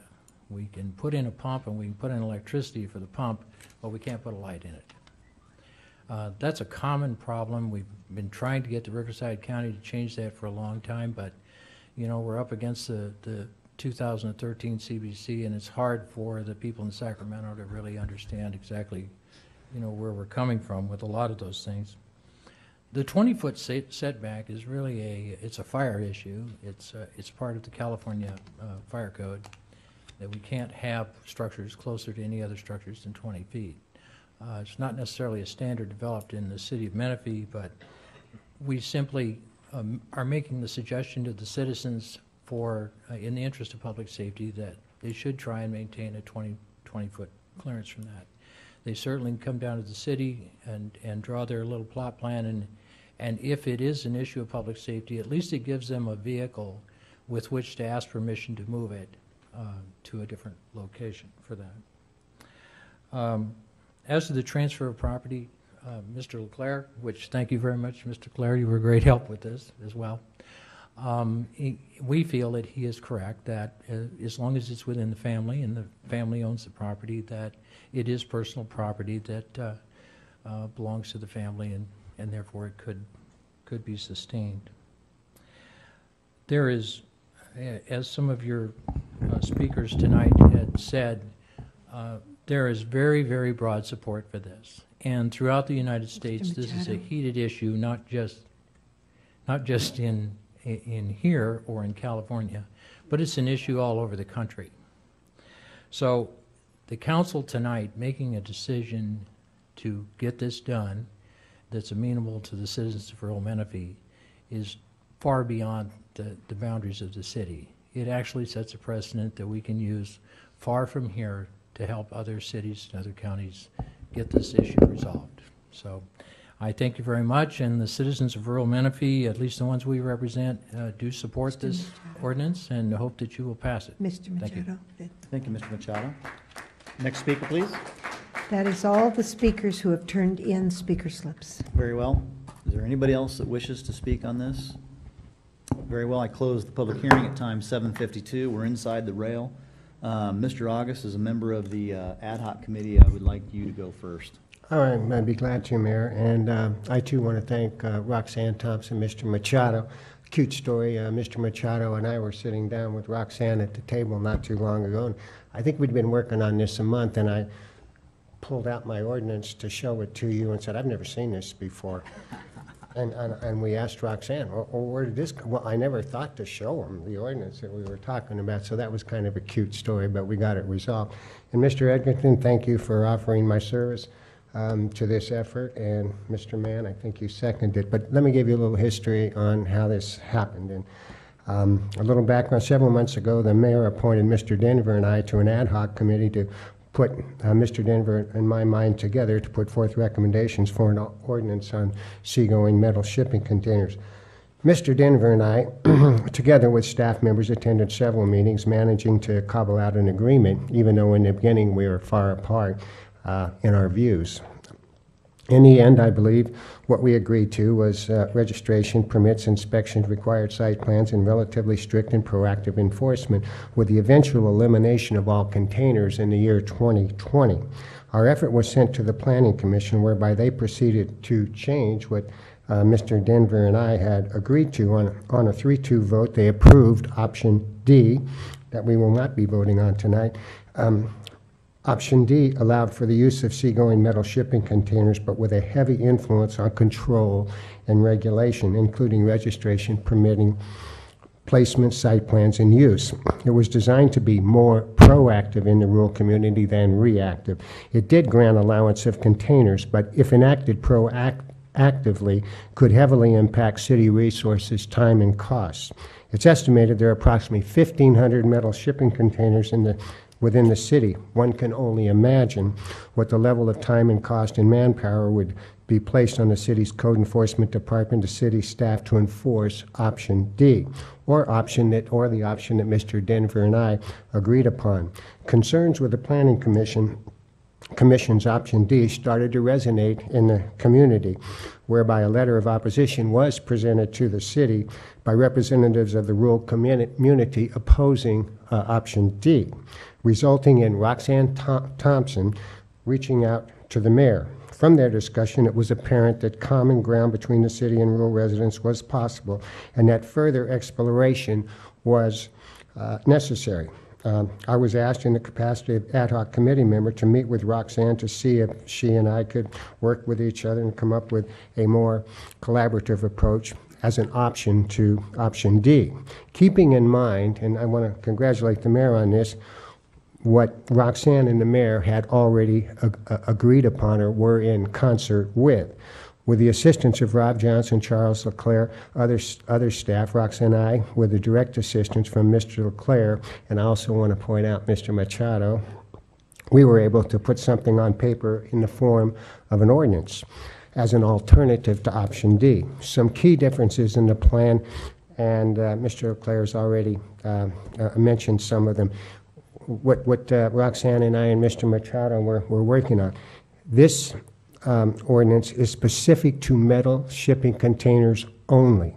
We can put in a pump and we can put in electricity for the pump, but we can't put a light in it. That's a common problem. We've been trying to get the Riverside County to change that for a long time, but we're up against the 2013 CBC, and it's hard for the people in Sacramento to really understand exactly where we're coming from with a lot of those things. The 20-foot setback is really it's a fire issue. It's part of the California Fire Code that we can't have structures closer to any other structures than 20 feet. It's not necessarily a standard developed in the city of Menifee, but we simply are making the suggestion to the citizens for, in the interest of public safety, that they should try and maintain a 20-foot clearance from that. They certainly can come down to the city and draw their little plot plan, and if it is an issue of public safety, at least it gives them a vehicle with which to ask permission to move it to a different location for that. As to the transfer of property, Mr. Leclerc, which thank you very much, Mr. Leclerc, you were a great help with this as well. We feel that he is correct, that as long as it's within the family and the family owns the property, that it is personal property that belongs to the family, and therefore it could be sustained. There is, as some of your speakers tonight had said, there is very, very broad support for this. And throughout the United States, this is a heated issue, not just in here or in California, but it's an issue all over the country. So the council tonight making a decision to get this done that's amenable to the citizens of rural Menifee is far beyond the boundaries of the city. It actually sets a precedent that we can use far from here to help other cities and other counties get this issue resolved. So I thank you very much, and the citizens of rural Menifee, at least the ones we represent, do support this ordinance and hope that you will pass it. Mr. Machado. Thank you, Mr. Machado. Next speaker, please. That is all the speakers who have turned in speaker slips. Very well. Is there anybody else that wishes to speak on this? Very well. I close the public hearing at time 7:52. We're inside the rail. Mr. August, as a member of the ad hoc committee, I would like you to go first. All right, I'd be glad to, Mayor. And I, too, want to thank Roxanne Thompson, Mr. Machado. Cute story. Mr. Machado and I were sitting down with Roxanne at the table not too long ago. And I think we'd been working on this a month, and I pulled out my ordinance to show it to you and said, I've never seen this before. And we asked Roxanne, well, where did this come? Well, I never thought to show him the ordinance that we were talking about, so that was kind of a cute story, but we got it resolved. And Mr. Edgerton, thank you for offering my service to this effort, and Mr. Mann, I think you seconded it. But let me give you a little history on how this happened. And a little background, several months ago, the mayor appointed Mr. Denver and I to an ad hoc committee to put Mr. Denver and my mind together to put forth recommendations for an ordinance on seagoing metal shipping containers. Mr. Denver and I, together with staff members, attended several meetings, managing to cobble out an agreement, even though in the beginning we were far apart in our views. In the end, I believe what we agreed to was registration, permits, inspections, required site plans, and relatively strict and proactive enforcement, with the eventual elimination of all containers in the year 2020. Our effort was sent to the Planning Commission, whereby they proceeded to change what Mr. Denver and I had agreed to. On a 3-2 vote, they approved option D, that we will not be voting on tonight. Option D allowed for the use of seagoing metal shipping containers, but with a heavy influence on control and regulation, including registration, permitting, placement, site plans, and use. It was designed to be more proactive in the rural community than reactive. It did grant allowance of containers, but if enacted proactively, could heavily impact city resources, time, and costs. It's estimated there are approximately 1,500 metal shipping containers within the city. One can only imagine what the level of time and cost and manpower would be placed on the city's code enforcement department, the city staff, to enforce option D, or the option that Mr. Denver and I agreed upon. Concerns with the Planning Commission's option D started to resonate in the community, whereby a letter of opposition was presented to the city by representatives of the rural community opposing option D, resulting in Roxanne Thompson reaching out to the mayor. From their discussion, it was apparent that common ground between the city and rural residents was possible, and that further exploration was necessary. I was asked in the capacity of ad hoc committee member to meet with Roxanne to see if she and I could work with each other and come up with a more collaborative approach as an option to option D. Keeping in mind, and I want to congratulate the mayor on this, what Roxanne and the mayor had already agreed upon or were in concert with, With the assistance of Rob Johnson, Charles Leclerc, other staff, Roxanne and I, with the direct assistance from Mr. Leclerc, and I also want to point out Mr. Machado, we were able to put something on paper in the form of an ordinance as an alternative to option D. Some key differences in the plan, and Mr. Leclerc has already mentioned some of them. What Roxanne and I and Mr. Machado were working on. This ordinance is specific to metal shipping containers only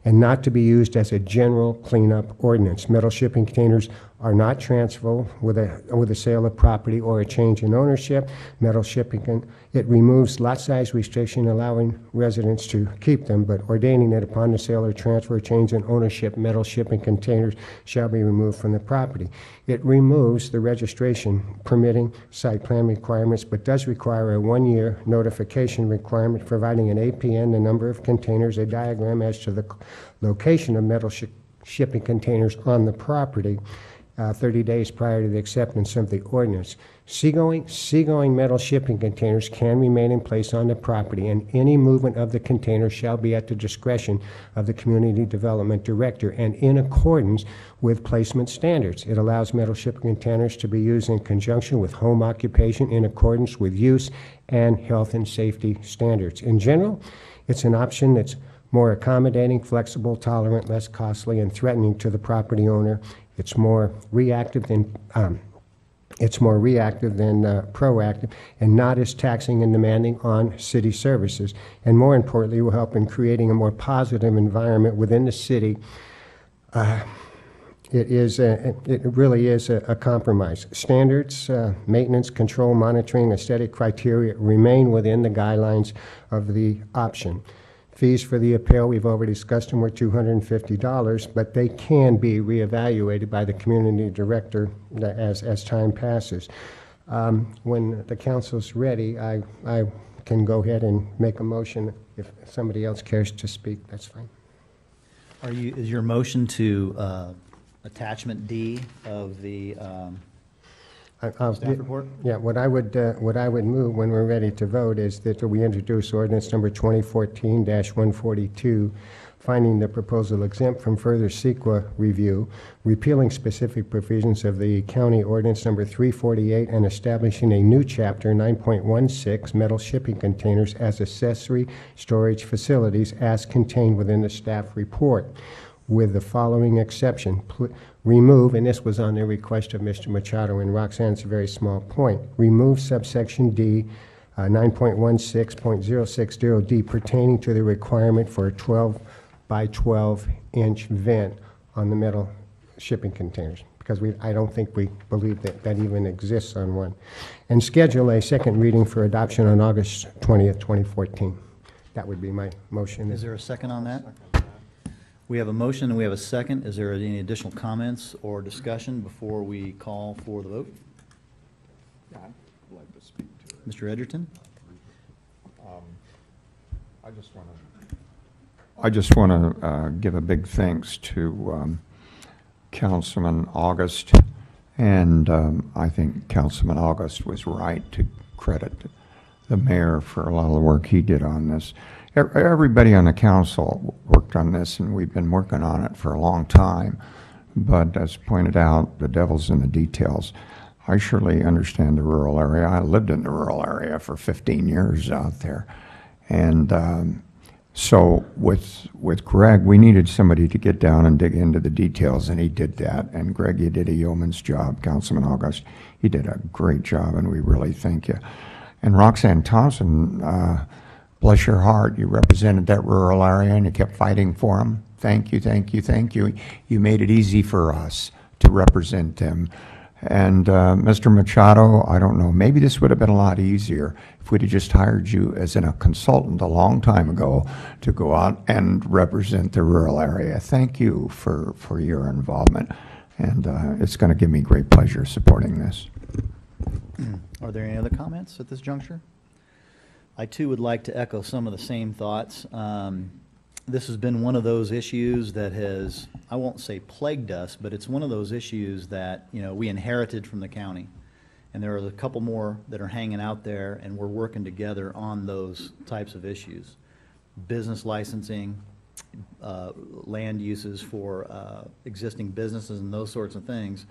and not to be used as a general cleanup ordinance. Metal shipping containers are not transferable with a sale of property or a change in ownership. Metal shipping, it removes lot size restriction, allowing residents to keep them, but ordaining that upon the sale or transfer or change in ownership, metal shipping containers shall be removed from the property. It removes the registration permitting site plan requirements, but does require a 1-year notification requirement, providing an APN, the number of containers, a diagram as to the location of metal shipping containers on the property, 30 days prior to the acceptance of the ordinance. Seagoing metal shipping containers can remain in place on the property, and any movement of the container shall be at the discretion of the Community Development Director and in accordance with placement standards. It allows metal shipping containers to be used in conjunction with home occupation in accordance with use and health and safety standards. In general, it's an option that's more accommodating, flexible, tolerant, less costly, and threatening to the property owner. It's more reactive than proactive, and not as taxing and demanding on city services. And more importantly, will help in creating a more positive environment within the city. It really is a compromise. Standards, maintenance, control, monitoring, aesthetic criteria remain within the guidelines of the option. Fees for the appeal, we've already discussed them, were $250, but they can be reevaluated by the community director as time passes. When the council's ready, I can go ahead and make a motion. If somebody else cares to speak, that's fine. Is your motion to attachment D of the staff report? Yeah, what I would move when we're ready to vote is that we introduce ordinance number 2014-142, finding the proposal exempt from further CEQA review, repealing specific provisions of the county ordinance number 348, and establishing a new chapter 9.16, metal shipping containers as accessory storage facilities as contained within the staff report, with the following exception. Remove, and this was on the request of Mr. Machado and Roxanne, it's a very small point, remove subsection D, 9.16.060D, pertaining to the requirement for a 12 by 12 inch vent on the metal shipping containers, because I don't think we believe that even exists on one. And schedule a second reading for adoption on August 20th, 2014. That would be my motion. Is there a second on that? We have a motion and we have a second. Is there any additional comments or discussion before we call for the vote? I'd like to speak to it. Mr. Edgerton? I just want to give a big thanks to Councilman August, and I think Councilman August was right to credit the mayor for a lot of the work he did on this. Everybody on the council worked on this, and we've been working on it for a long time. But as pointed out, the devil's in the details. I surely understand the rural area. I lived in the rural area for 15 years out there. And so with Greg, we needed somebody to get down and dig into the details, and he did that. And Greg, you did a yeoman's job. Councilman August, you did a great job, and we really thank you. And Roxanne Thompson, bless your heart, you represented that rural area and you kept fighting for them. Thank you, thank you, thank you. You made it easy for us to represent them. And Mr. Machado, I don't know, maybe this would have been a lot easier if we'd have just hired you as a consultant a long time ago to go out and represent the rural area. Thank you for your involvement. And it's going to give me great pleasure supporting this. Are there any other comments at this juncture? I too would like to echo some of the same thoughts. This has been one of those issues that has, I won't say plagued us, but it's one of those issues that we inherited from the county. And there are a couple more that are hanging out there, and we're working together on those types of issues. Business licensing, land uses for existing businesses and those sorts of things.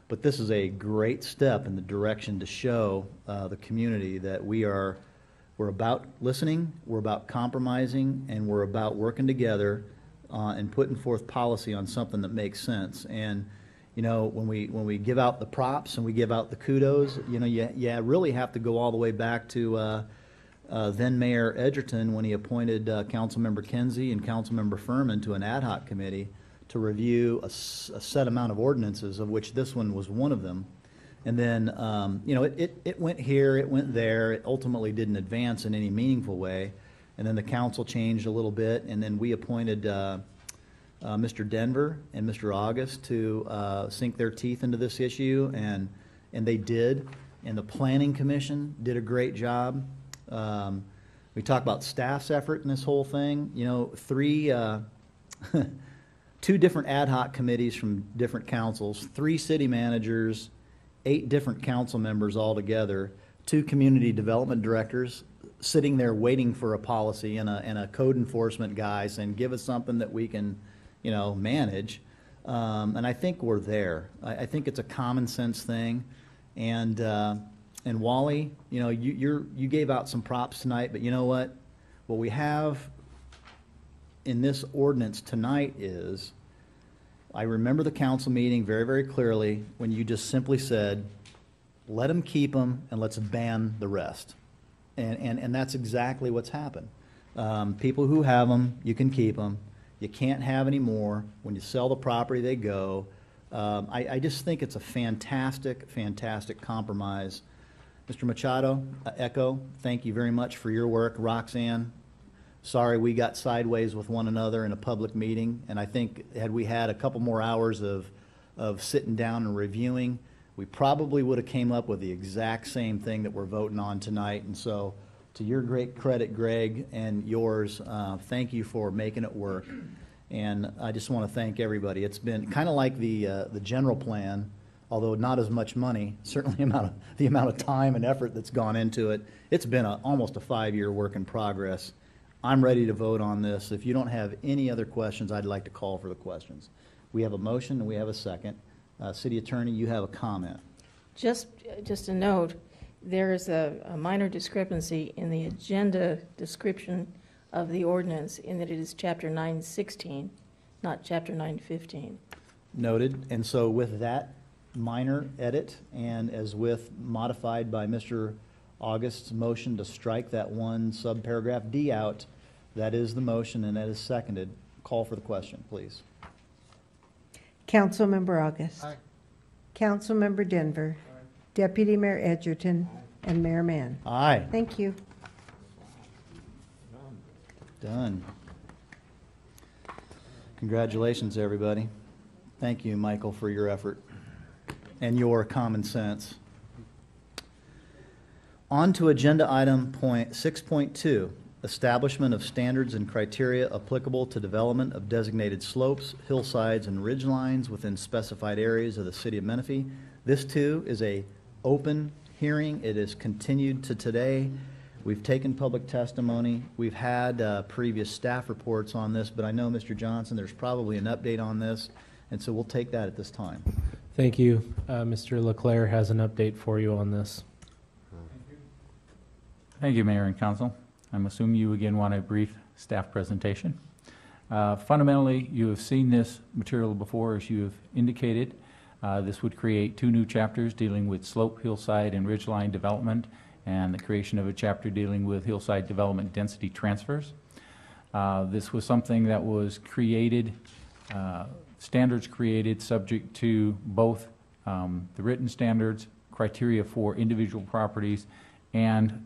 But this is a great step in the direction to show the community that we're about listening, we're about compromising, and we're about working together and putting forth policy on something that makes sense. And you know, when we give out the props and we give out the kudos, you know, you really have to go all the way back to then Mayor Edgerton when he appointed Councilmember Kinsey and Councilmember Furman to an ad hoc committee to review a set amount of ordinances, of which this one was one of them. And then, you know, it went here, it went there. It ultimately didn't advance in any meaningful way. And then the council changed a little bit, and then we appointed Mr. Denver and Mr. August to sink their teeth into this issue, and they did. And the Planning Commission did a great job. We talk about staff's effort in this whole thing. You know, two different ad hoc committees from different councils, 3 city managers, 8 different council members altogether, 2 community development directors sitting there waiting for a policy, and a code enforcement guy saying, give us something that we can, you know, manage. And I think we're there. I think it's a common sense thing. And Wally, you know, you gave out some props tonight, but you know what? What we have in this ordinance tonight is, I remember the council meeting very, very clearly when you just simply said, let them keep them and let's ban the rest. And that's exactly what's happened. People who have them, you can keep them. You can't have any more. When you sell the property, they go. I just think it's a fantastic, fantastic compromise. Mr. Machado, Echo, thank you very much for your work. Roxanne, sorry we got sideways with one another in a public meeting, and I think had we had a couple more hours of sitting down and reviewing, we probably would have came up with the exact same thing that we're voting on tonight. And so, to your great credit, Greg, and yours, thank you for making it work. And I just want to thank everybody. It's been kind of like the general plan, although not as much money, certainly the amount of time and effort that's gone into it. It's been almost a 5-year work in progress. I'm ready to vote on this. If you don't have any other questions, I'd like to call for the questions. We have a motion and we have a second. City Attorney, you have a comment. Just a note, there is a minor discrepancy in the agenda description of the ordinance in that it is Chapter 916, not Chapter 915. Noted. And so with that minor edit, and as with modified by Mr. August's motion to strike that one subparagraph D out, that is the motion and that is seconded. Call for the question, please. Councilmember August. Aye. Councilmember Denver. Aye. Deputy Mayor Edgerton. Aye. And Mayor Mann. Aye. Thank you. Done. Congratulations, everybody. Thank you, Michael, for your effort and your common sense. On to agenda item 6.2, establishment of standards and criteria applicable to development of designated slopes, hillsides, and ridgelines within specified areas of the city of Menifee. This, too, is a open hearing. It is continued to today. We've taken public testimony. We've had previous staff reports on this, but I know, Mr. Johnson, there's probably an update on this, and so we'll take that at this time. Thank you. Mr. Leclerc has an update for you on this. Thank you, Mayor and Council. I'm assuming you again want a brief staff presentation. Fundamentally, you have seen this material before, as you have indicated. This would create 2 new chapters dealing with slope, hillside, and ridgeline development, and the creation of a chapter dealing with hillside development density transfers. This was something that was created, standards created subject to both the written standards, criteria for individual properties, and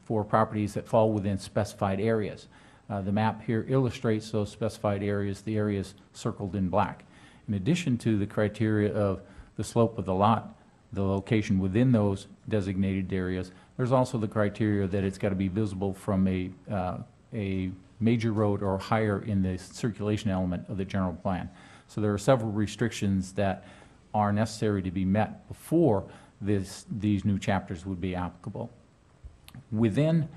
for properties that fall within specified areas. The map here illustrates those specified areas, the areas circled in black. In addition to the criteria of the slope of the lot, the location within those designated areas, there's also the criteria that it's got to be visible from a major road or higher in the circulation element of the general plan. So there are several restrictions that are necessary to be met before these new chapters would be applicable. Within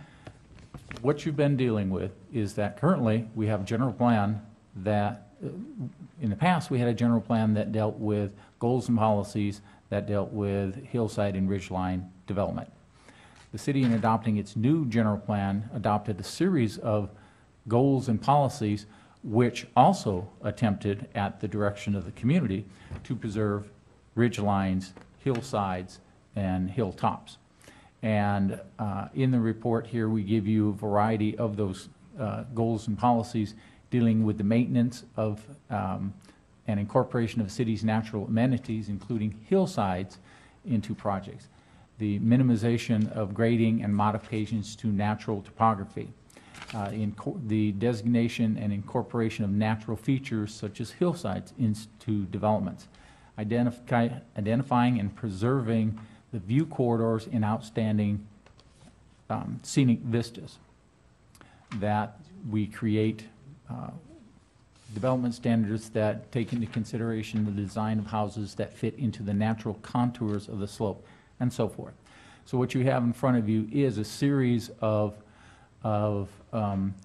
what you've been dealing with is that currently we have a general plan that, in the past, we had a general plan that dealt with goals and policies that dealt with hillside and ridgeline development. The city, in adopting its new general plan, adopted a series of goals and policies which also attempted, at the direction of the community, to preserve ridgelines, hillsides, and hilltops. And in the report here, we give you a variety of those goals and policies dealing with the maintenance of and incorporation of the city's natural amenities, including hillsides, into projects, the minimization of grading and modifications to natural topography, the designation and incorporation of natural features such as hillsides into developments, identifying and preserving the view corridors and outstanding scenic vistas, that we create development standards that take into consideration the design of houses that fit into the natural contours of the slope, and so forth. So what you have in front of you is a series of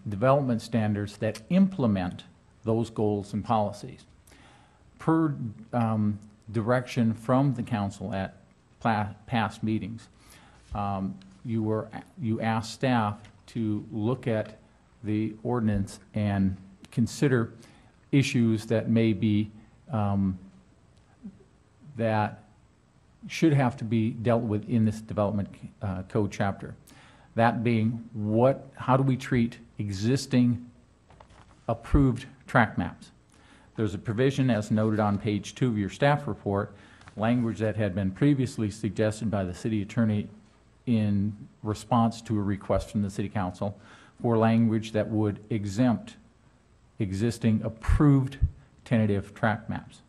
development standards that implement those goals and policies. Per direction from the council at past meetings, you asked staff to look at the ordinance and consider issues that may be that should have to be dealt with in this development code chapter. That being, how do we treat existing approved track maps? There's a provision, as noted on page 2 of your staff report, language that had been previously suggested by the city attorney in response to a request from the city council for language that would exempt existing approved tentative track maps.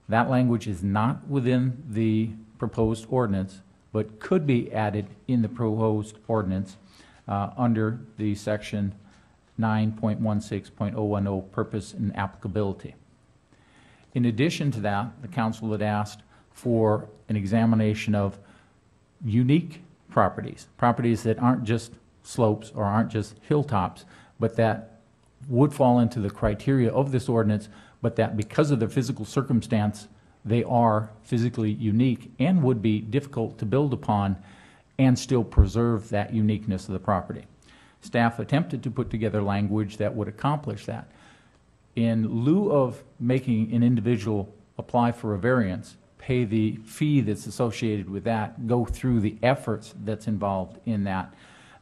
That language is not within the proposed ordinance, but could be added in the proposed ordinance under the section 9.16.010 purpose and applicability. In addition to that, the council had asked for an examination of unique properties that aren't just slopes or aren't just hilltops, but that would fall into the criteria of this ordinance, but that because of their physical circumstance, they are physically unique and would be difficult to build upon and still preserve that uniqueness of the property. Staff attempted to put together language that would accomplish that. In lieu of making an individual apply for a variance, pay the fee that's associated with that, go through the efforts that's involved in that,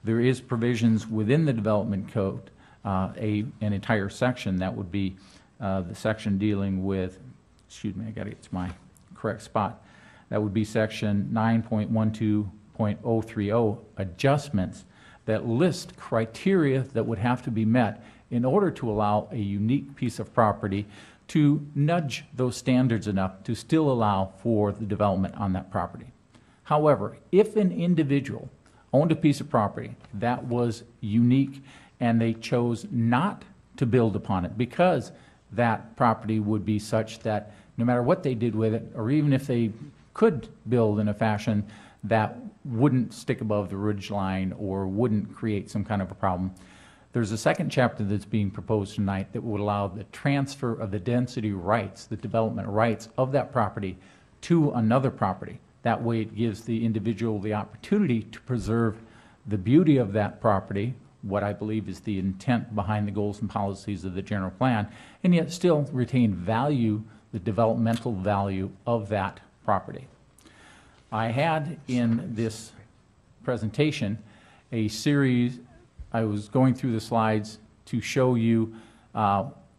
there is provisions within the development code, an entire section that would be the section dealing with, excuse me, I got to get to my correct spot. That would be section 9.12.030, adjustments, that list criteria that would have to be met in order to allow a unique piece of property to nudge those standards enough to still allow for the development on that property. However, if an individual owned a piece of property that was unique and they chose not to build upon it because that property would be such that no matter what they did with it, or even if they could build in a fashion that wouldn't stick above the ridge line or wouldn't create some kind of a problem, there's a second chapter that's being proposed tonight that would allow the transfer of the density rights, the development rights of that property to another property. That way it gives the individual the opportunity to preserve the beauty of that property, what I believe is the intent behind the goals and policies of the general plan, and yet still retain value, the developmental value of that property. I had in this presentation a series, I was going through the slides to show you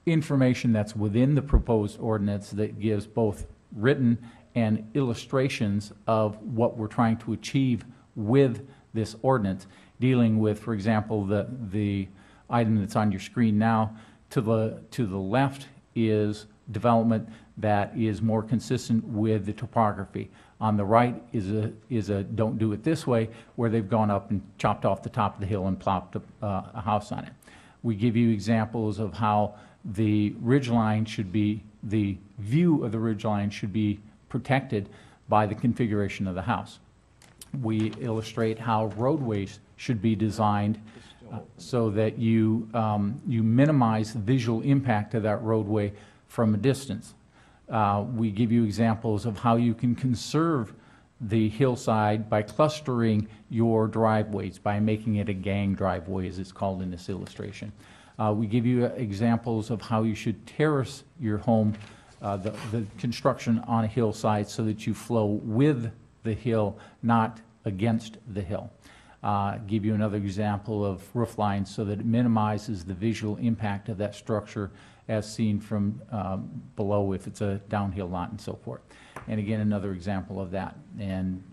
information that's within the proposed ordinance that gives both written and illustrations of what we're trying to achieve with this ordinance, dealing with, for example, the item that's on your screen now. To the left is development that is more consistent with the topography. On the right is a don't do it this way, where they've gone up and chopped off the top of the hill and plopped a house on it. We give you examples of how the ridgeline should be, the view of the ridgeline should be protected by the configuration of the house. We illustrate how roadways should be designed so that you minimize the visual impact of that roadway from a distance. We give you examples of how you can conserve the hillside by clustering your driveways, by making it a gang driveway, as it's called in this illustration. We give you examples of how you should terrace your home, the construction on a hillside, so that you flow with the hill, not against the hill. Give you another example of roof lines so that it minimizes the visual impact of that structure as seen from below if it's a downhill lot and so forth. And again, another example of that. And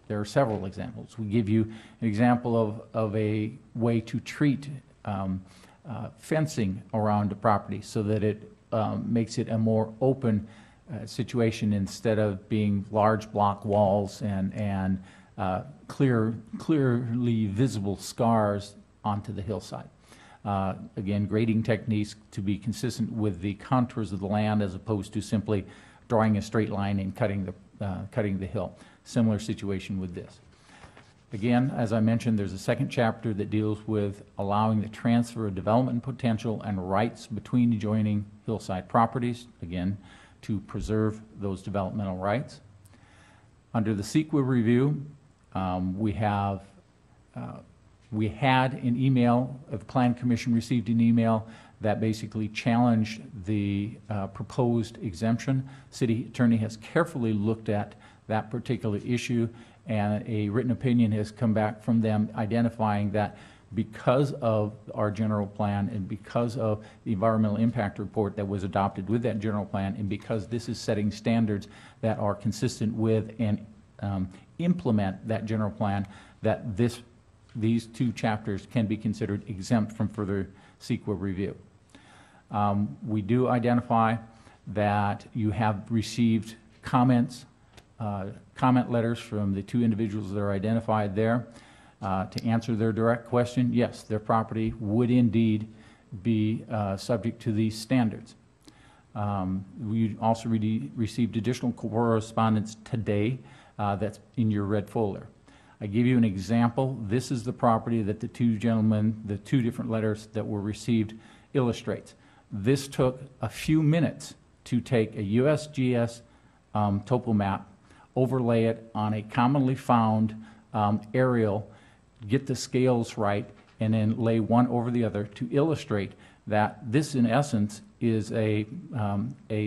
there are several examples. We give you an example of a way to treat fencing around the property so that it makes it a more open situation instead of being large block walls and clearly visible scars onto the hillside. Again, grading techniques to be consistent with the contours of the land as opposed to simply drawing a straight line and cutting the hill. Similar situation with this. Again, as I mentioned, there's a second chapter that deals with allowing the transfer of development potential and rights between adjoining hillside properties, again, to preserve those developmental rights. Under the CEQA review, we had an email, the Plan Commission received an email that basically challenged the proposed exemption. City Attorney has carefully looked at that particular issue, and a written opinion has come back from them identifying that because of our general plan and because of the environmental impact report that was adopted with that general plan, and because this is setting standards that are consistent with and implement that general plan, that these two chapters can be considered exempt from further CEQA review. We do identify that you have received comment letters from the two individuals that are identified there. To answer their direct question, yes, their property would indeed be subject to these standards. We also received additional correspondence today that's in your red folder. I give you an example. This is the property that the two gentlemen, the two different letters that were received, illustrates. This took a few minutes to take a USGS topo map, overlay it on a commonly found aerial, get the scales right, and then lay one over the other to illustrate that this, in essence, is a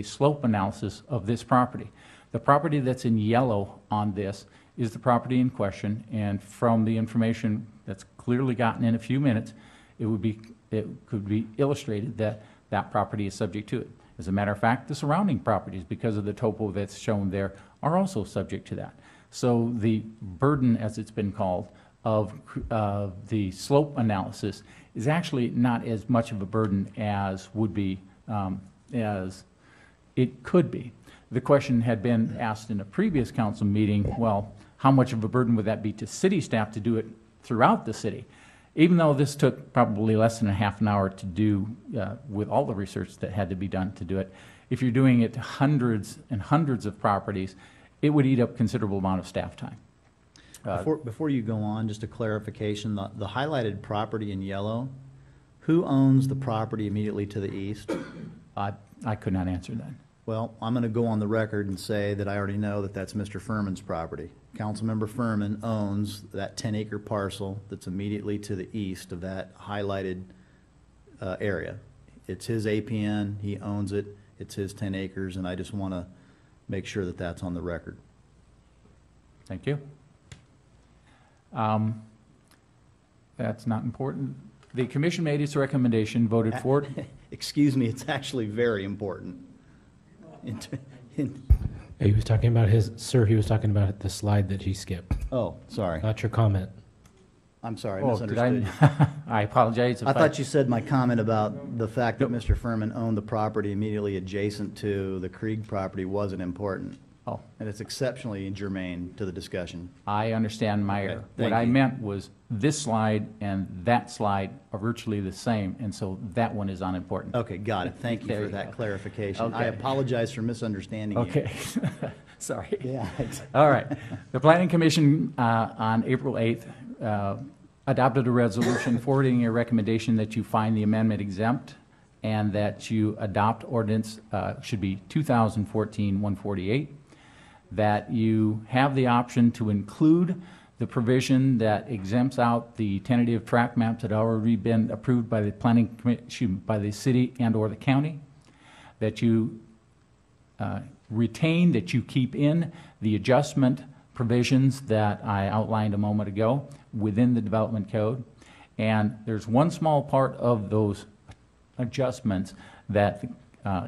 slope analysis of this property. The property that's in yellow on this is the property in question, and from the information that's clearly gotten in a few minutes, it could be illustrated that that property is subject to it. As a matter of fact, the surrounding properties, because of the topo that's shown there, are also subject to that. So the burden, as it's been called, of the slope analysis is actually not as much of a burden as would be, as it could be. The question had been asked in a previous council meeting, well, how much of a burden would that be to city staff to do it throughout the city? Even though this took probably less than a half an hour to do with all the research that had to be done to do it, if you're doing it to hundreds and hundreds of properties, it would eat up considerable amount of staff time. Before you go on, just a clarification, the highlighted property in yellow, who owns the property immediately to the east? I could not answer that. Well, I'm going to go on the record and say that I already know that that's Mr. Furman's property. Councilmember Furman owns that 10-acre parcel that's immediately to the east of that highlighted area. It's his APN, he owns it, it's his 10 acres, and I just want to make sure that that's on the record. Thank you. That's not important. The commission made its recommendation, voted for it. Excuse me, it's actually very important. He was talking about he was talking about the slide that he skipped. Oh, sorry. Not your comment. I'm sorry, I misunderstood. I apologize. I thought you said my comment about the fact that Mr. Furman owned the property immediately adjacent to the Krieg property wasn't important. Oh. And it's exceptionally germane to the discussion. I understand my error. What I meant was this slide and that slide are virtually the same, and so that one is unimportant. Okay, got it. Thank you for that clarification. Okay. I apologize for misunderstanding you. Okay. Sorry. Yeah. All right. The Planning Commission on April 8th adopted a resolution forwarding a recommendation that you find the amendment exempt and that you adopt ordinance, should be 2014-148, that you have the option to include the provision that exempts out the tentative tract maps that have already been approved by the Planning Commission, by the city and or the county, that you retain, that you keep in the adjustment provisions that I outlined a moment ago within the development code. And there's one small part of those adjustments that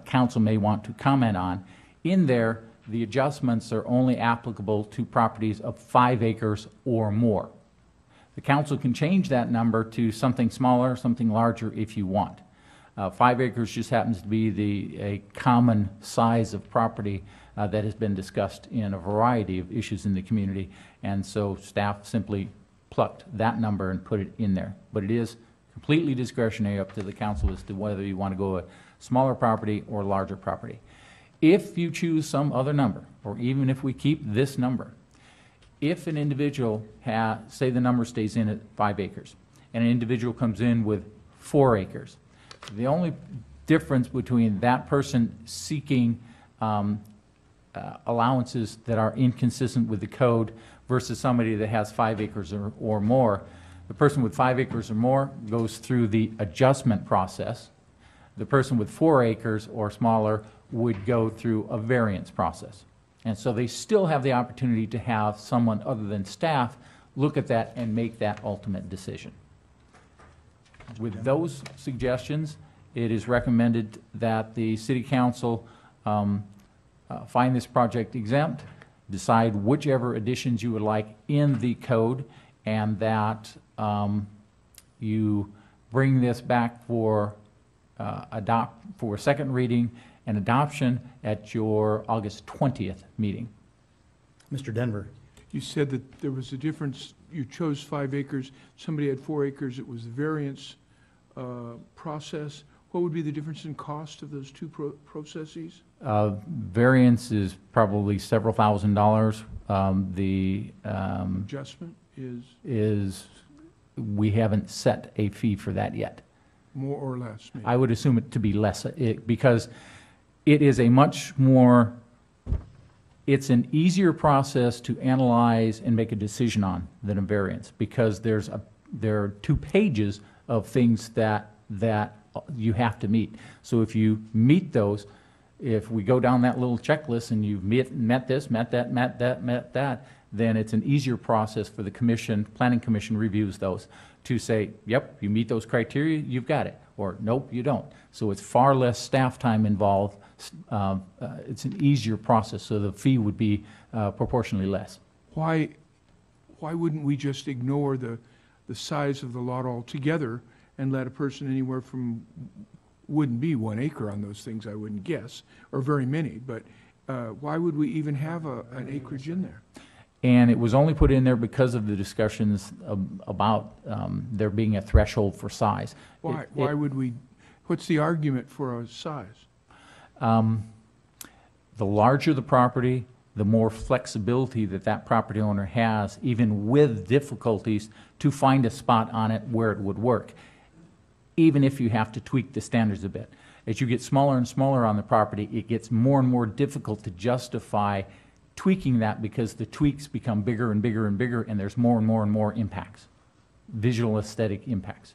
council may want to comment on. In there, the adjustments are only applicable to properties of 5 acres or more. The council can change that number to something smaller, something larger if you want. 5 acres just happens to be a common size of property that has been discussed in a variety of issues in the community, and so staff simply plucked that number and put it in there. But it is completely discretionary up to the council as to whether you want to go a smaller property or larger property. If you choose some other number, or even if we keep this number, if an individual say the number stays in at 5 acres, and an individual comes in with 4 acres, the only difference between that person seeking allowances that are inconsistent with the code versus somebody that has 5 acres or more, the person with 5 acres or more goes through the adjustment process. The person with 4 acres or smaller would go through a variance process. And so they still have the opportunity to have someone other than staff look at that and make that ultimate decision. With those suggestions, it is recommended that the City Council find this project exempt, decide whichever additions you would like in the code, and that you bring this back for second reading and adoption at your August 20th meeting. Mr. Denver. You said that there was a difference. You chose 5 acres. Somebody had 4 acres. It was the variance process. What would be the difference in cost of those two processes? Variance is probably several $1,000s. The adjustment is we haven't set a fee for that yet. More or less, maybe. I would assume it to be less, because it is a much more, it's an easier process to analyze and make a decision on than a variance, because there are 2 pages of things that you have to meet. So if you meet those, if we go down that little checklist and you've met this, met that, met that, then it's an easier process for the commission, planning commission reviews those to say, yep, you meet those criteria, you've got it, or nope, you don't. So it's far less staff time involved. It's an easier process, so the fee would be proportionally less. Why wouldn't we just ignore the size of the lot altogether and let a person anywhere from, wouldn't be 1 acre on those things, I wouldn't guess, or very many, but why would we even have an acreage in there? And it was only put in there because of the discussions about there being a threshold for size. Why would we, what's the argument for a size? The larger the property, the more flexibility that property owner has, even with difficulties, to find a spot on it where it would work, even if you have to tweak the standards a bit. As you get smaller and smaller on the property, it gets more and more difficult to justify tweaking that, because the tweaks become bigger and bigger and bigger, and there's more and more and more impacts, visual aesthetic impacts.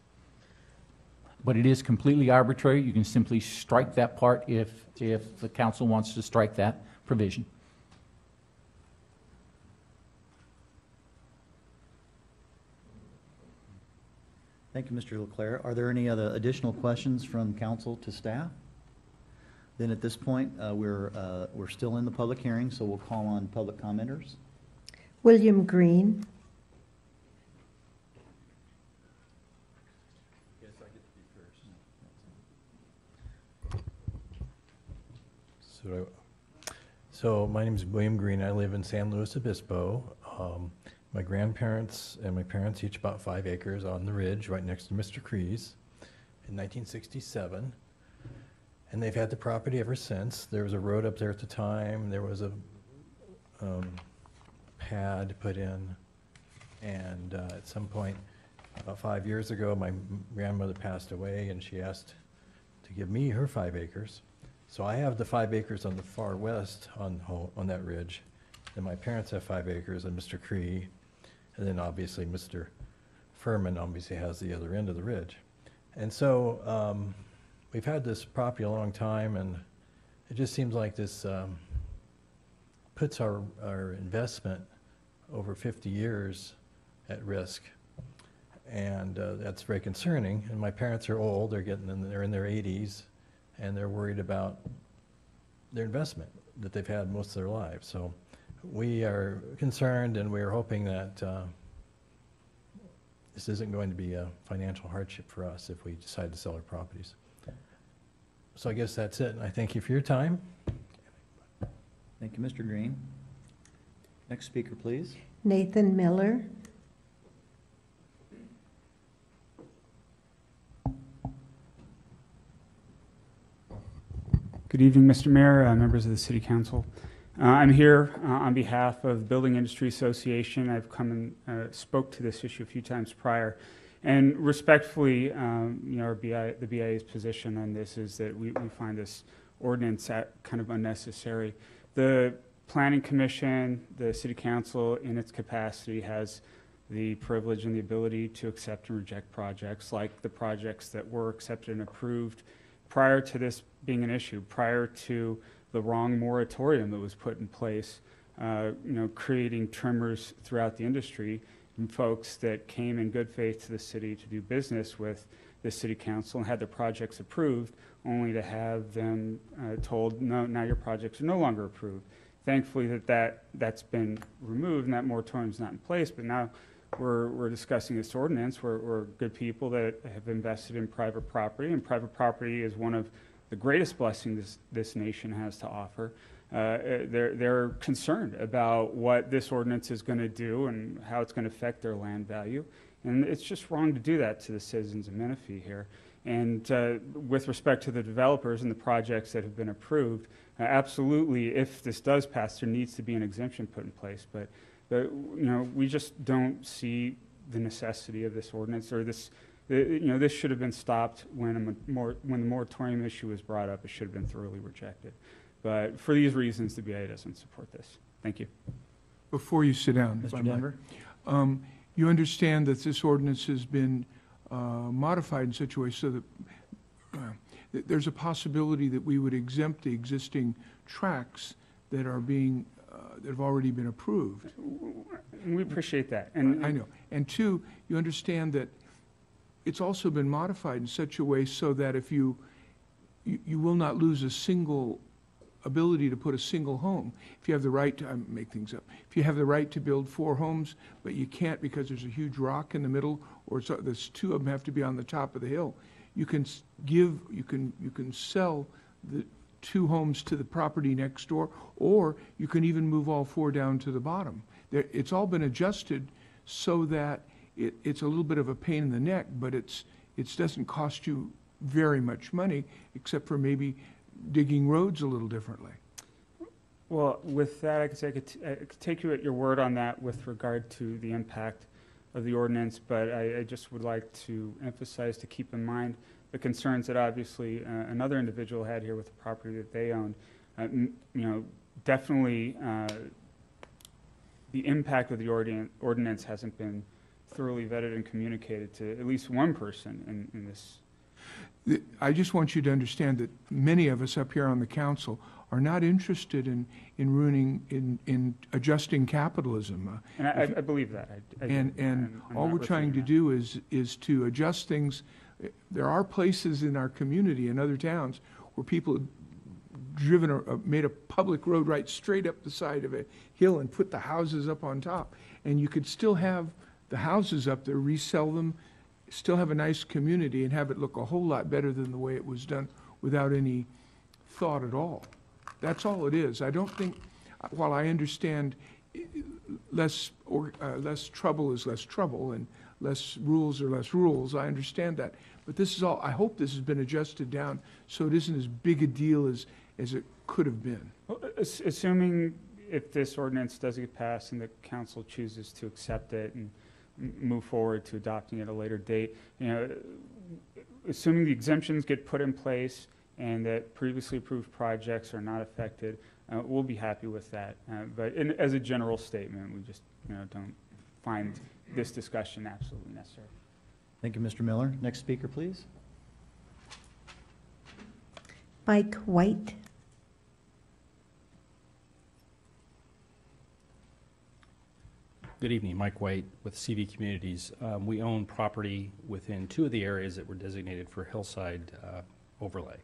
But it is completely arbitrary. You can simply strike that part if the council wants to strike that provision. Thank you, Mr. Leclerc. Are there any other additional questions from council to staff? Then at this point, we're still in the public hearing, so we'll call on public commenters. William Green. Guess I get to be first. So my name is William Green. I live in San Luis Obispo. My grandparents and my parents each bought 5 acres on the ridge right next to Mr. Crees in 1967. And they've had the property ever since. There was a road up there at the time. There was a pad put in. And at some point, about 5 years ago, my grandmother passed away, and she asked to give me her 5 acres. So I have the 5 acres on the far west on that ridge. Then my parents have 5 acres, and Mr. Cree, and then obviously Mr. Furman obviously has the other end of the ridge. And so we've had this property a long time, and it just seems like this puts our investment over 50 years at risk. And that's very concerning. And my parents are old, they're in their 80s, and they're worried about their investment that they've had most of their lives. So we are concerned, and we're hoping that this isn't going to be a financial hardship for us if we decide to sell our properties. So I guess that's it, and I thank you for your time. Thank you, Mr. Green. Next speaker, please. Nathan Miller. Good evening, Mr. Mayor, members of the City Council. I'm here on behalf of the Building Industry Association. I've come and spoke to this issue a few times prior. And respectfully, the BIA's position on this is that we find this ordinance kind of unnecessary. The Planning Commission, the City Council, in its capacity, has the privilege and the ability to accept and reject projects, like the projects that were accepted and approved prior to this being an issue, prior to the wrong moratorium that was put in place, creating tremors throughout the industry, and folks that came in good faith to the city to do business with the City Council and had their projects approved, only to have them told, no, now your projects are no longer approved. Thankfully that's been removed and that moratorium's not in place, but now we're discussing this ordinance. We're good people that have invested in private property, and private property is one of the greatest blessings this nation has to offer. They're concerned about what this ordinance is going to do and how it's going to affect their land value. And it's just wrong to do that to the citizens of Menifee here. And with respect to the developers and the projects that have been approved, absolutely, if this does pass, there needs to be an exemption put in place. But we just don't see the necessity of this ordinance, or this. This should have been stopped when the moratorium issue was brought up. It should have been thoroughly rejected. But for these reasons, the BIA doesn't support this. Thank you. Before you sit down, Mr. Denver? You understand that this ordinance has been modified in such a way so that there's a possibility that we would exempt the existing tracks that are being that have already been approved. We appreciate that. And I know. And two, you understand that it's also been modified in such a way so that if you will not lose a single ability to put a single home. If you have the right to, I make things up, if you have the right to build 4 homes, but you can't because there's a huge rock in the middle, or there's 2 of them have to be on the top of the hill, you can sell the 2 homes to the property next door, or you can even move all 4 down to the bottom. It's all been adjusted so that it's a little bit of a pain in the neck, but it doesn't cost you very much money, except for maybe digging roads a little differently. Well, with that, I could take you at your word on that with regard to the impact of the ordinance, but I just would like to emphasize to keep in mind the concerns that obviously another individual had here with the property that they owned. Definitely the impact of the ordinance hasn't been thoroughly vetted and communicated to at least one person in this. I just want you to understand that many of us up here on the council are not interested in adjusting capitalism. And I believe that. And all we're trying to do is to adjust things. There are places in our community and other towns where people have driven or made a public road right straight up the side of a hill and put the houses up on top. And you could still have the houses up there, resell them, still have a nice community, and have it look a whole lot better than the way it was done without any thought at all. That's all it is. I don't think, while I understand less trouble is less trouble and less rules are less rules, I understand that. But this is all, I hope this has been adjusted down so it isn't as big a deal as it could have been. Well, assuming if this ordinance does get passed and the council chooses to accept it and move forward to adopting it at a later date, assuming the exemptions get put in place and that previously approved projects are not affected, we'll be happy with that. But as a general statement, we just don't find this discussion absolutely necessary. Thank you, Mr. Miller. Next speaker, please. Mike White. Good evening, Mike White with CV Communities. We own property within 2 of the areas that were designated for hillside overlay.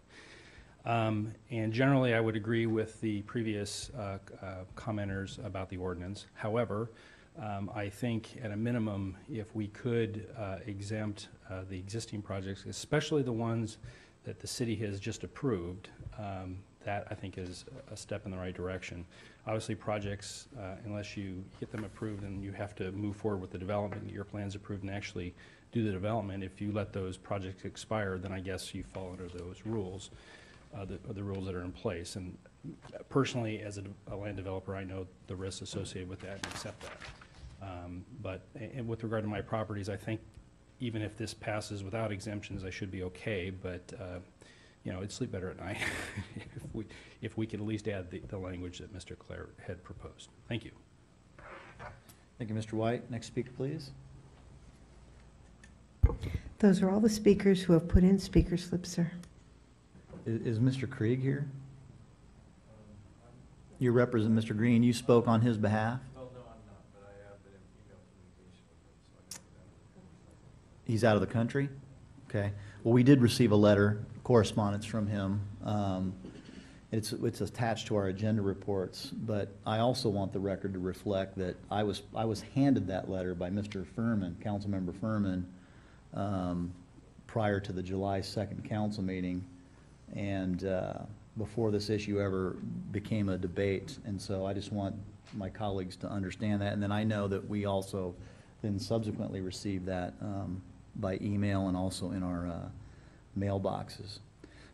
And generally, I would agree with the previous commenters about the ordinance. However, I think at a minimum, if we could exempt the existing projects, especially the ones that the city has just approved, that I think is a step in the right direction. Obviously, projects, unless you get them approved and you have to move forward with the development, get your plans approved and actually do the development, if you let those projects expire, then I guess you fall under those rules, the rules that are in place. And personally, as a land developer, I know the risks associated with that and accept that. And with regard to my properties, I think even if this passes without exemptions, I should be okay, but I'd sleep better at night if we could at least add the language that Mr. Clare had proposed. Thank you. Thank you, Mr. White. Next speaker, please. Those are all the speakers who have put in speaker slips, sir. Is Mr. Krieg here? You represent Mr. Green. You spoke on his behalf? No, I'm not, but I have been in email communication with him, so I know that. He's out of the country? Okay. Well, we did receive a letter, correspondence from him. It's attached to our agenda reports, but I also want the record to reflect that I was handed that letter by Mr. Furman, Councilmember Furman, prior to the July 2nd council meeting, and before this issue ever became a debate. And so I just want my colleagues to understand that. And then I know that we also then subsequently received that by email and also in our mailboxes.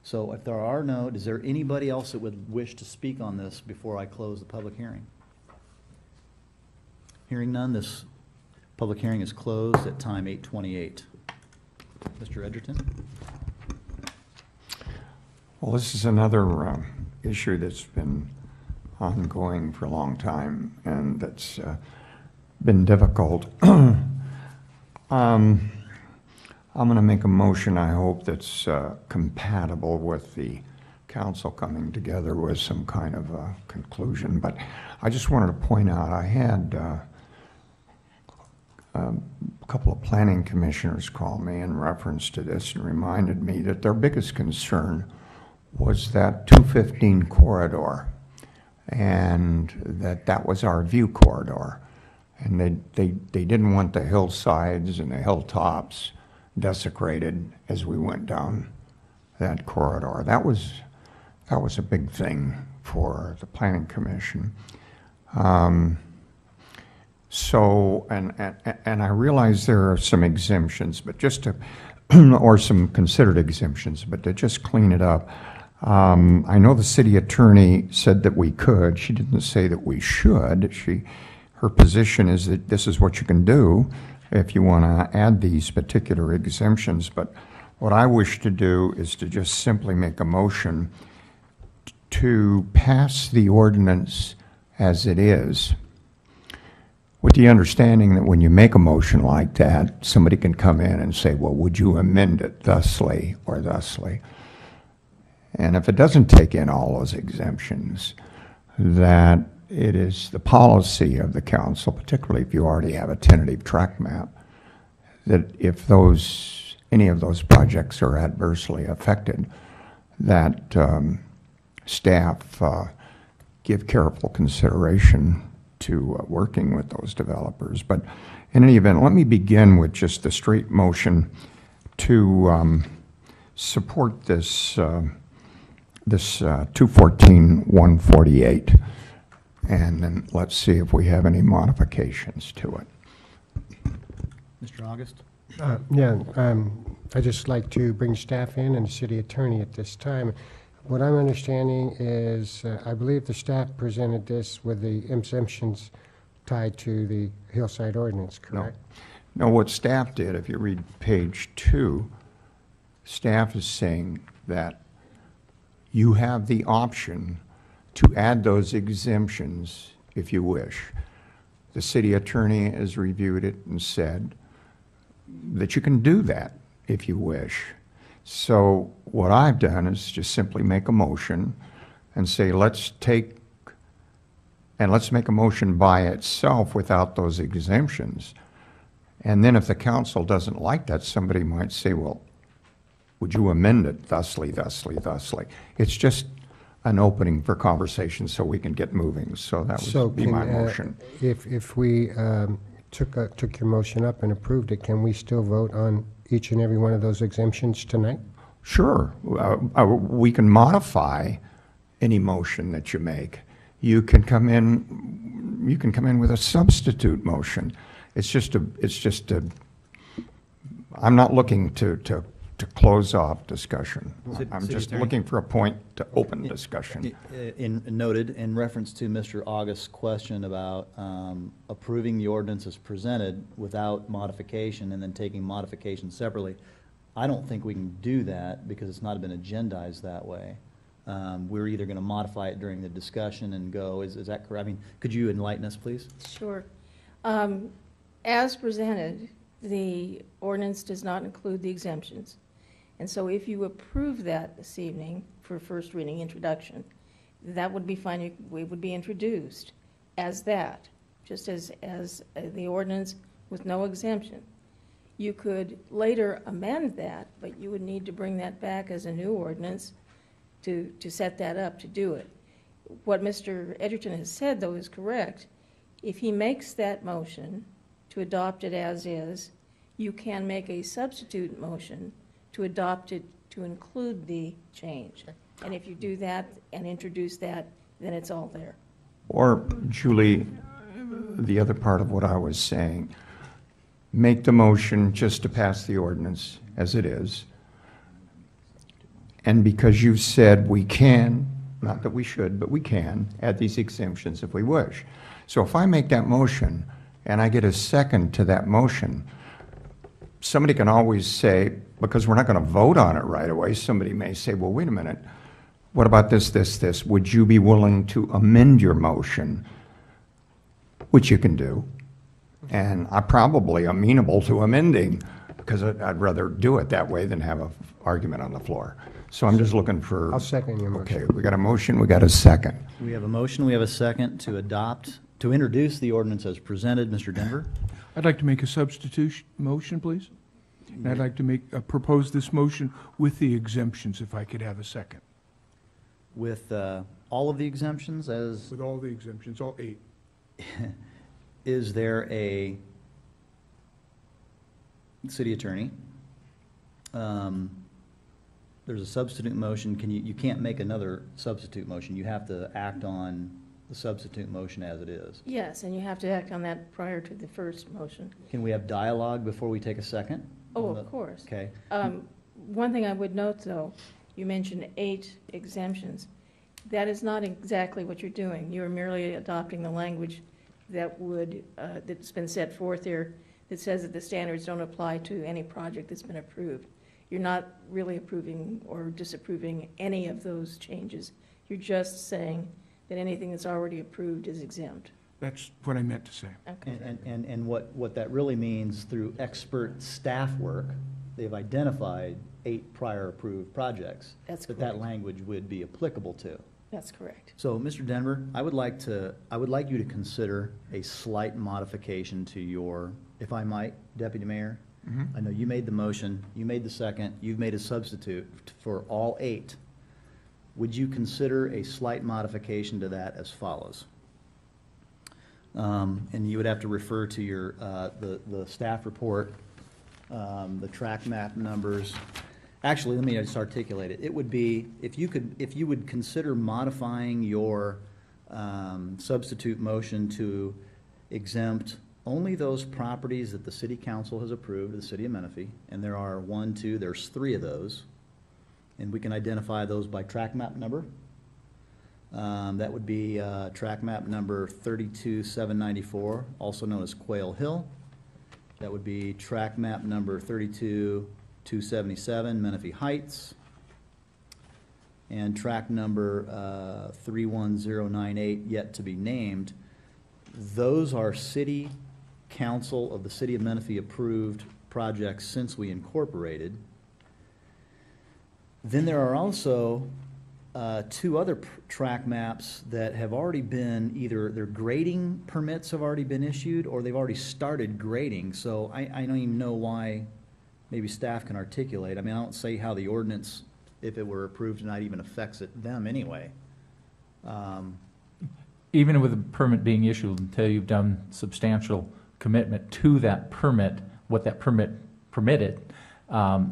So if there are no, is there anybody else that would wish to speak on this before I close the public hearing? Hearing none, this public hearing is closed at time 8:28. Mr. Edgerton? Well, this is another issue that's been ongoing for a long time, and that's been difficult. I'm going to make a motion, I hope, that's compatible with the council coming together with some kind of a conclusion. But I just wanted to point out, I had a couple of planning commissioners call me in reference to this and reminded me that their biggest concern was that 215 corridor, and that was our view corridor. And they didn't want the hillsides and the hilltops desecrated as we went down that corridor. That was a big thing for the Planning Commission. So, and I realize there are some exemptions, but just to, or some considered exemptions, but to just clean it up, I know the city attorney said that we could. She didn't say that we should. Her position is that this is what you can do if you want to add these particular exemptions. But what I wish to do is to just simply make a motion to pass the ordinance as it is, with the understanding that when you make a motion like that, somebody can come in and say, well, would you amend it thusly or thusly? And if it doesn't take in all those exemptions, that it is the policy of the council, particularly if you already have a tentative track map, that if any of those projects are adversely affected, that staff give careful consideration to working with those developers. But in any event, let me begin with just the straight motion to support this 214-148. And then let's see if we have any modifications to it. Mr. August? I'd just like to bring staff in and the city attorney at this time. What I'm understanding is, I believe the staff presented this with the exemptions tied to the hillside ordinance, correct? No, what staff did, if you read page 2, staff is saying that you have the option to add those exemptions if you wish. The city attorney has reviewed it and said that you can do that if you wish. So what I've done is just simply make a motion and say, let's make a motion by itself without those exemptions. And then if the council doesn't like that, somebody might say, well, would you amend it thusly, thusly, thusly? It's just an opening for conversation so we can get moving. So that would be my motion. If we took your motion up and approved it, can we still vote on each and every one of those exemptions tonight? Sure. We can modify any motion that you make. You can come in with a substitute motion. I'm not looking to close off discussion. I'm just looking for a point to open discussion. Noted in reference to Mr. August's question about approving the ordinance as presented without modification and then taking modification separately, I don't think we can do that because it's not been agendized that way. We're either going to modify it during the discussion and go, is that correct? I mean, could you enlighten us, please? Sure. As presented, the ordinance does not include the exemptions. And so if you approve that this evening for first reading introduction, that would be fine. It would be introduced as that, just as the ordinance with no exemption. You could later amend that, but you would need to bring that back as a new ordinance to set that up to do it. What Mr. Edgerton has said, though, is correct. If he makes that motion to adopt it as is, you can make a substitute motion to adopt it to include the change. And if you do that and introduce that, then it's all there. Or, Julie, the other part of what I was saying, make the motion just to pass the ordinance as it is. And because you said we can, not that we should, but we can add these exemptions if we wish. So if I make that motion and I get a second to that motion, somebody can always say, because we're not going to vote on it right away, somebody may say, well, wait a minute, what about this, this, this? Would you be willing to amend your motion? Which you can do. And I'm probably amenable to amending because I'd rather do it that way than have an argument on the floor. So I'm just looking for... I'll second your motion. Okay, we got a motion, we got a second. We have a motion, we have a second to introduce the ordinance as presented. Mr. Denver? I'd like to make a substitution motion, please. And I'd like to propose this motion with the exemptions, if I could have a second. With all of the exemptions as... With all the exemptions, all 8. Is there a city attorney? There's a substitute motion. You can't make another substitute motion. You have to act on the substitute motion as it is. Yes, and you have to act on that prior to the first motion. Can we have dialogue before we take a second? Oh, of course. Okay. One thing I would note, though, you mentioned 8 exemptions. That is not exactly what you're doing. You're merely adopting the language that's been set forth here that says that the standards don't apply to any project that's been approved. You're not really approving or disapproving any of those changes. You're just saying that anything that's already approved is exempt. That's what I meant to say. Okay. And what that really means, through expert staff work, they've identified 8 prior approved projects that language would be applicable to. That's correct. So, Mr. Denver, I would like you to consider a slight modification to your, if I might, Deputy Mayor. I know you made the motion, you made the second, you've made a substitute for all 8. Would you consider a slight modification to that as follows? And you would have to refer to your the staff report, the track map numbers. Actually, let me just articulate it. It would be, if you would consider modifying your substitute motion to exempt only those properties that the city council has approved, the city of Menifee, and there are 1, 2, there's 3 of those. And we can identify those by track map number. That would be track map number 32794, also known as Quail Hill. That would be track map number 32277, Menifee Heights. And track number 31098, yet to be named. Those are city council of the city of Menifee approved projects since we incorporated. Then there are also two other track maps that have already been, either their grading permits have already been issued or they've already started grading. So I don't even know why, maybe staff can articulate. I mean, I don't say how the ordinance, if it were approved tonight, even affects them anyway. Even with a permit being issued, until you've done substantial commitment to that permit, what that permit permitted,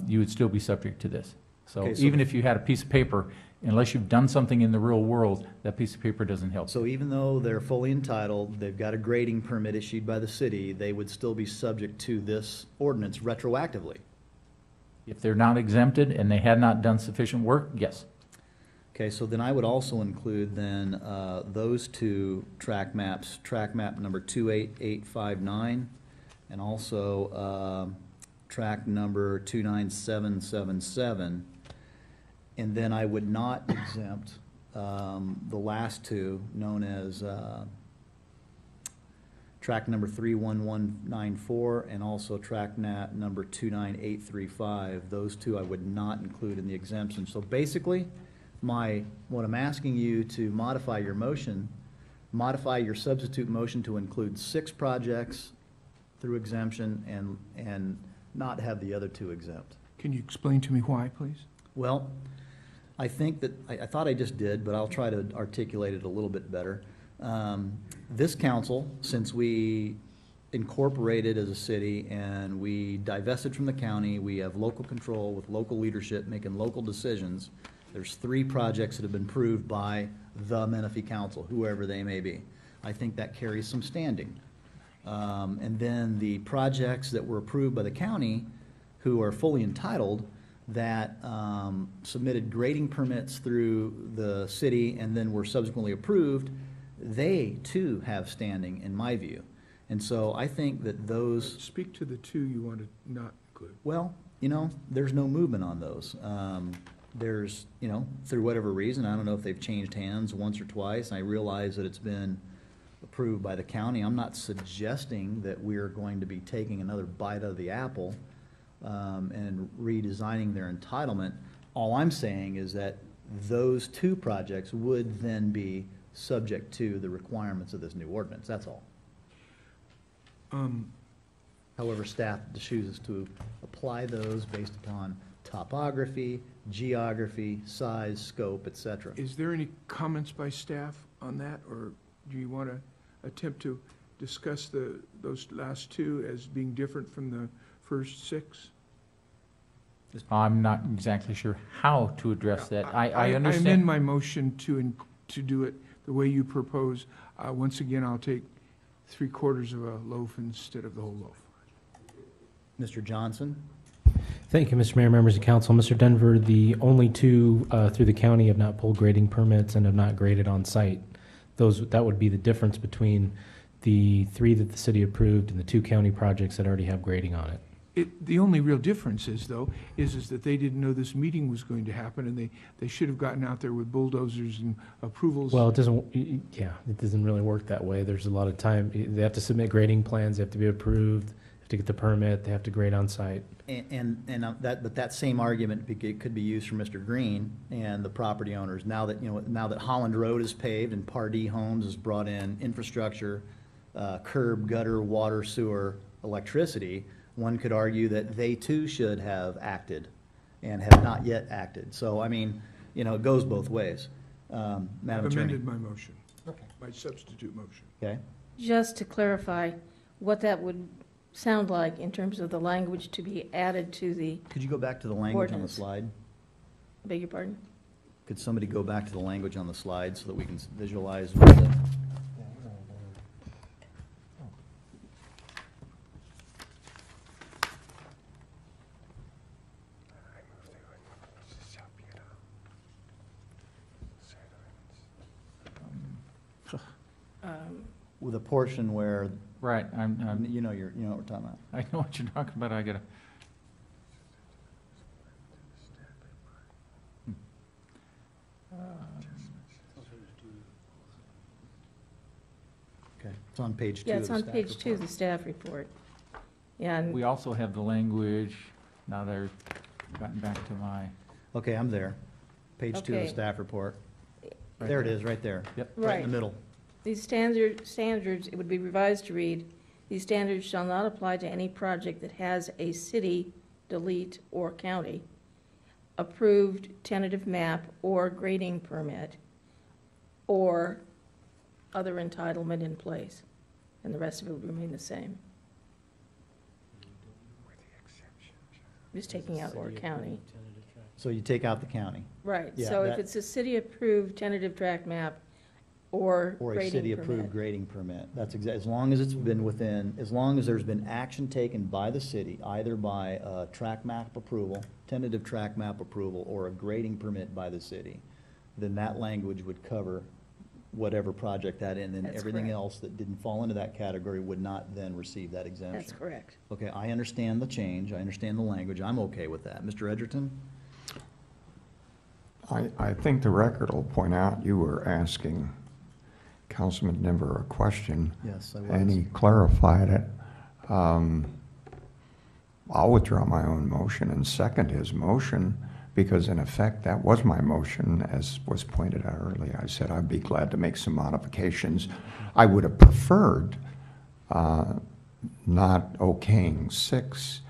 you would still be subject to this. So, Okay, so even if you had a piece of paper, unless you've done something in the real world, that piece of paper doesn't help. So even though they're fully entitled, they've got a grading permit issued by the city, they would still be subject to this ordinance retroactively. If they're not exempted and they had not done sufficient work, yes. Okay, so then I would also include then those two track maps, track map number 28859 and also track number 29777. And then I would not exempt the last two, known as track number 31194 and also track number 29835. Those two I would not include in the exemption. So basically, what I'm asking you to modify your motion, modify your substitute motion to include 6 projects through exemption and not have the other 2 exempt. Can you explain to me why, please? Well, I think that, I thought I just did, but I'll try to articulate it a little bit better. This council, since we incorporated as a city and we divested from the county, we have local control with local leadership making local decisions. There's 3 projects that have been approved by the Menifee Council, whoever they may be. I think that carries some standing. And then the projects that were approved by the county, who are fully entitled, that submitted grading permits through the city and then were subsequently approved, they too have standing in my view. And so I think that those... Speak to the 2 you want to not include. Well, there's no movement on those. There's, through whatever reason, I don't know if they've changed hands once or twice. I realize that it's been approved by the county. I'm not suggesting that we're going to be taking another bite out of the apple and redesigning their entitlement. All I'm saying is that those 2 projects would then be subject to the requirements of this new ordinance. That's all. However, staff chooses to apply those based upon topography, geography, size, scope, etc. Is there any comments by staff on that, or do you want to attempt to discuss those last 2 as being different from the first 6? I'm not exactly sure how to address that. I understand. I amend my motion to do it the way you propose. Once again, I'll take 3/4 of a loaf instead of the whole loaf. Mr. Johnson? Thank you, Mr. Mayor, members of council. Mr. Denver, the only 2 through the county have not pulled grading permits and have not graded on site. That would be the difference between the 3 that the city approved and the 2 county projects that already have grading on it. The only real difference is that they didn't know this meeting was going to happen, and they should have gotten out there with bulldozers and approvals. Well, it doesn't really work that way. There's a lot of time. They have to submit grading plans. They have to be approved. They have to get the permit. They have to grade on site. But that same argument could be used for Mr. Green and the property owners. Now that Holland Road is paved and Pardee Homes has brought in infrastructure, curb, gutter, water, sewer, electricity, one could argue that they too should have acted and have not yet acted. So, I mean, it goes both ways. Madam I've Attorney. amended my motion, my substitute motion. Okay. Just to clarify what that would sound like in terms of the language to be added to the Could you go back to the language on the ordinance. slide? Beg your pardon? Could somebody go back to the language on the slide so that we can visualize what the... With a portion where, Right, you know what we're talking about. I know what you're talking about, I gotta. Okay, it's on page 2 Yeah, of it's the on staff page 2 of report. the staff report. Yeah, and We also have the language, now they're gotten back to my. Okay, I'm there. Page 2 of the Okay. staff report. Right There it there. is, right there. Yep. Right in Right. the middle. these standards, it would be revised to read, these standards shall not apply to any project that has a city, delete, or county approved tentative map or grading permit or other entitlement in place, and the rest of it would remain the same. Just taking out or county. So you take out the county. Right, Yeah, so if that- it's a city-approved tentative tract map or Or a grading city-approved permit. grading permit. That's as long as it's been within, as long as there's been action taken by the city, either by a track map approval, tentative track map approval, or a grading permit by the city, then that language would cover whatever project that in, and That's everything correct. else that didn't fall into that category would not then receive that exemption. That's correct. Okay, I understand the change, I understand the language, I'm okay with that. Mr. Edgerton? I think the record will point out you were asking Councilman Denver a question. Yes, I was. And he clarified it. I'll withdraw my own motion and second his motion, because in effect, that was my motion, as was pointed out earlier. I said I'd be glad to make some modifications. I would have preferred not okaying 6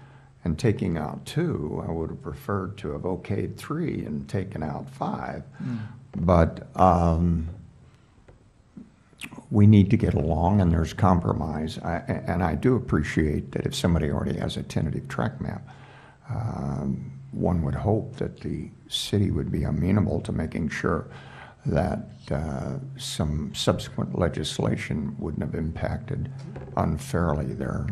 and taking out 2. I would have preferred to have okayed 3 and taken out 5. But we need to get along, and there's compromise. And I do appreciate that if somebody already has a tentative track map, one would hope that the city would be amenable to making sure that some subsequent legislation wouldn't have impacted unfairly their